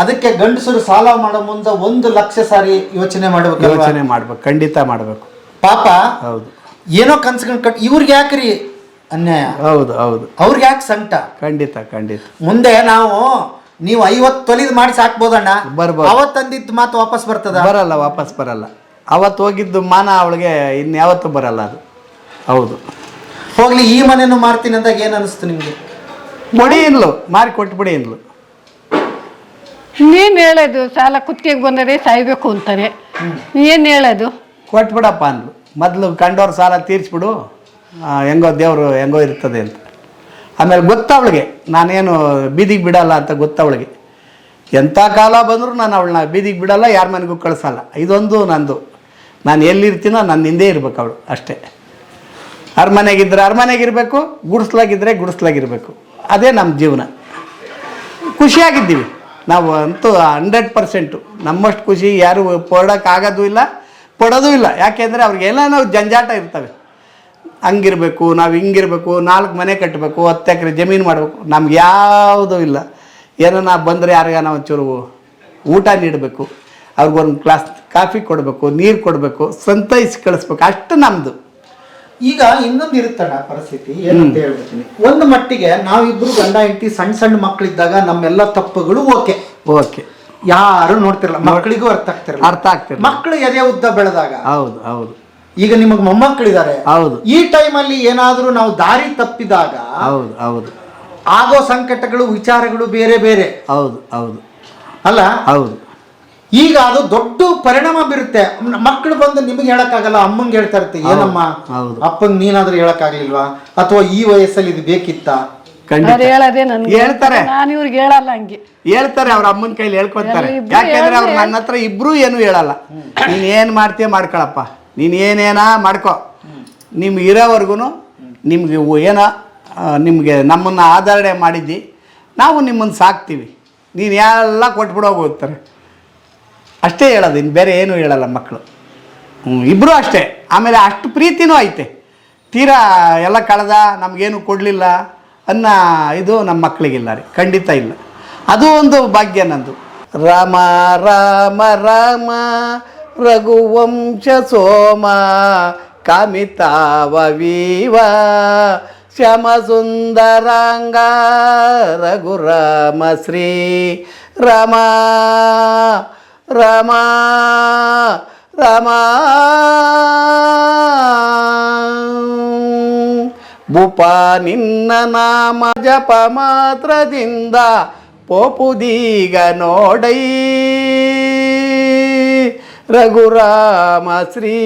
ಅದಕ್ಕೆ ಗಂಡಸರು ಸಾಲ ಮಾಡೋ ಮುಂದೆ 1,00,000 ಸಾರಿ ಯೋಚನೆ ಮಾಡ್ಬೇಕು. ಯೋಚನೆ ಮಾಡ್ಬೇಕು, ಖಂಡಿತ ಮಾಡ್ಬೇಕು. ಪಾಪ ಹೌದು, ಏನೋ ಕನ್ಸ್ಕೊಂಡು ಇವ್ರಿಗೆ ಯಾಕ್ರಿ ಅನ್ಯಾಯ? ಹೌದು ಹೌದು. ಅವ್ರಿಗೆ ಯಾಕೆ ಸಂಕಟ? ಖಂಡಿತ ಖಂಡಿತ. ಮುಂದೆ ನೀವು 50 ತೊಲಿದ್ ಮಾಡಿ ಸಾಕ್ಬೋದಣ್ಣ, ಬರ್ಬೋದು. ಅವತ್ತಂದಿದ್ದು ಮಾತು ವಾಪಸ್ ಬರ್ತದ? ಬರಲ್ಲ, ವಾಪಸ್ ಬರಲ್ಲ. ಅವತ್ತು ಹೋಗಿದ್ದು ಮಾನ ಅವಳಿಗೆ ಇನ್ಯಾವತ್ತೂ ಬರಲ್ಲ ಅದು. ಹೌದು. ಹೋಗ್ಲಿ, ಈ ಮನೆಯನ್ನು ಮಾರ್ತೀನಿ ಅಂದಾಗ ಏನ್ ಅನಿಸ್ತು ನಿಮ್ಗೆ? ಕೊಡಿ ಇನ್ಲು, ಮಾರಿ ಕೊಟ್ಬಿಡಿ ಇನ್ಲು. ನೀನ್ ಹೇಳೋದು ಸಾಲ ಕುತ್ತಿಗೆ ಬಂದರೆ ಸಾಯ್ಬೇಕು ಅಂತಾರೆ, ಏನ್ ಹೇಳೋದು? ಕೊಟ್ಬಿಡಪ್ಪ ಅಂದ್ಲು. ಮೊದಲು ಕಂಡವ್ರ ಸಾಲ ತೀರಿಸ್ಬಿಡು, ಹೆಂಗೋ ದೇವರು ಹೆಂಗೋ ಇರ್ತದೆ ಅಂತ. ಆಮೇಲೆ ಗೊತ್ತವಳಿಗೆ ನಾನೇನು ಬೀದಿಗೆ ಬಿಡಲ್ಲ ಅಂತ ಗೊತ್ತವಳಿಗೆ. ಎಂಥ ಕಾಲ ಬಂದರೂ ನಾನು ಅವಳನ್ನ ಬೀದಿಗೆ ಬಿಡಲ್ಲ, ಯಾರ ಮನೆಗೂ ಕಳಿಸಲ್ಲ. ಇದೊಂದು ನಂದು. ನಾನು ಎಲ್ಲಿರ್ತೀನೋ ನನ್ನ ಹಿಂದೆ ಇರ್ಬೇಕು ಅವಳು, ಅಷ್ಟೇ. ಅರಮನೆಗಿದ್ರೆ ಅರಮನೆಗಿರಬೇಕು, ಗುಡಿಸ್ಲಾಗಿದ್ದರೆ ಗುಡಿಸ್ಲಾಗಿರ್ಬೇಕು. ಅದೇ ನಮ್ಮ ಜೀವನ. ಖುಷಿಯಾಗಿದ್ದೀವಿ ನಾವು ಅಂತೂ 100%. ನಮ್ಮಷ್ಟು ಖುಷಿ ಯಾರು ಪಡೋಕ್ಕಾಗೋದು ಇಲ್ಲ, ಪಡೋದು ಇಲ್ಲ. ಯಾಕೆಂದರೆ ಅವ್ರಿಗೆಲ್ಲ ನಾವು ಜಂಜಾಟ ಇರ್ತವೆ. ಹಂಗಿರ್ಬೇಕು, ನಾವು ಹಿಂಗಿರ್ಬೇಕು, 4 ಮನೆ ಕಟ್ಟಬೇಕು, 10 ಎಕರೆ ಜಮೀನು ಮಾಡಬೇಕು. ನಮ್ಗೆ ಯಾವುದೂ ಇಲ್ಲ. ಏನೋ ನಾವು ಬಂದರೆ ಯಾರಿಗ ನಾವು ಒಂಚೂರು ಊಟ ನೀಡಬೇಕು, ಅವ್ರಿಗೊಂದು ಗ್ಲಾಸ್ ಕಾಫಿ ಕೊಡಬೇಕು, ನೀರು ಕೊಡಬೇಕು, ಸಂತೈಸಿ ಕಳಿಸ್ಬೇಕು, ಅಷ್ಟು ನಮ್ಮದು. ಈಗ ಇನ್ನೊಂದು ಇರುತ್ತಣ್ಣ ಪರಿಸ್ಥಿತಿ, ಏನಂತ ಹೇಳ್ಬಿಡ್ತೀನಿ. ಒಂದು ಮಟ್ಟಿಗೆ ನಾವಿಬ್ರು ಗಂಡ ಹೆಂಡತಿ ಸಣ್ಣ ಮಕ್ಕಳಿದ್ದಾಗ ನಮ್ಮೆಲ್ಲ ತಪ್ಪುಗಳು ಓಕೆ, ಯಾರು ನೋಡ್ತಿರಲ್ಲ, ಮಕ್ಕಳಿಗೂ ಅರ್ಥ ಆಗ್ತಿರಲ್ಲ. ಮಕ್ಕಳು ಎದೆ ಉದ್ದ ಬೆಳೆದಾಗ, ಹೌದು ಹೌದು. ಈಗ ನಿಮಗೆ ಮೊಮ್ಮಕ್ಕಳಿದ್ದಾರೆ, ಹೌದು, ಈ ಟೈಮಲ್ಲಿ ಏನಾದ್ರೂ ನಾವು ದಾರಿ ತಪ್ಪಿದಾಗ ಹೌದು ಹೌದು ಆಗೋ ಸಂಕಟಗಳು, ವಿಚಾರಗಳು ಬೇರೆ ಬೇರೆ. ಹೌದು ಹೌದು ಅಲ್ಲ? ಹೌದು. ಈಗ ಅದು ದೊಡ್ಡ ಪರಿಣಾಮ ಬೀರುತ್ತೆ. ಮಕ್ಕಳು ಬಂದು ನಿಮಗೆ ಹೇಳಕ್ಕಾಗಲ್ಲ, ಅಮ್ಮಂಗೆ ಹೇಳ್ತಾ ಇರುತ್ತೆ, ಏನಮ್ಮ ಅಪ್ಪಂಗೆ ನೀನಾದ್ರೂ ಹೇಳಕ್ಕಾಗ್ಲಿಲ್ವಾ, ಅಥವಾ ಈ ವಯಸ್ಸಲ್ಲಿ ಇದು ಬೇಕಿತ್ತ? ಹೇಳ್ತಾರೆ, ನಾನು ಇವ್ರಿಗೆ ಹೇಳಲ್ಲ. ಹಂಗೆ ಹೇಳ್ತಾರೆ, ಅವ್ರ ಅಮ್ಮನ ಕೈಲಿ ಹೇಳ್ಕೊತಾರೆ. ಯಾಕೆಂದ್ರೆ ಅವ್ರು ನನ್ನ ಹತ್ರ ಇಬ್ರು ಏನು ಹೇಳಲ್ಲ. ನೀನ್ ಏನ್ ಮಾಡ್ತೀಯ ಮಾಡ್ಕೊಳಪ್ಪ, ನೀನ್ ಏನೇನ ಮಾಡ್ಕೊ, ನಿಮ್ಗೆ ಇರೋವರೆಗೂ ನಿಮ್ಗೆ ಏನೋ ನಿಮಗೆ ನಮ್ಮನ್ನ ಆಧರಣೆ ಮಾಡಿದ್ದಿ, ನಾವು ನಿಮ್ಮನ್ನು ಸಾಕ್ತೀವಿ, ನೀನು ಎಲ್ಲ ಕೊಟ್ಬಿಡೋಗಿ ಹೋಗ್ತಾರೆ. ಅಷ್ಟೇ ಹೇಳೋದು, ಇನ್ನು ಬೇರೆ ಏನೂ ಹೇಳಲ್ಲ ಮಕ್ಕಳು. ಇಬ್ಬರು ಅಷ್ಟೇ. ಆಮೇಲೆ ಅಷ್ಟು ಪ್ರೀತಿನೂ ಐತೆ. ತೀರಾ ಎಲ್ಲ ಕಳೆದ ನಮಗೇನು ಕೊಡಲಿಲ್ಲ ಅನ್ನೋ ಇದು ನಮ್ಮ ಮಕ್ಕಳಿಗಿಲ್ಲ ರೀ, ಖಂಡಿತ ಇಲ್ಲ. ಅದು ಒಂದು ಭಾಗ್ಯ ನಂದು. ರಾಮ ರಾಮ ರಾಮ ರಘುವಂಶ ಸೋಮ ಕಾಮಿತಾವೀವ ಶ್ಯಾಮ ಸುಂದರಾಂಗ ರಘುರಾಮ ಶ್ರೀ ರಾಮ ರಾಮ ರಾಮ ಭೂಪ ನಿನ್ನ ನಾಮ ಜಪ ಮಾತ್ರದಿಂದ ಪೋಪುದೀಗ ನೋಡೈ ರಘುರಾಮ ಶ್ರೀ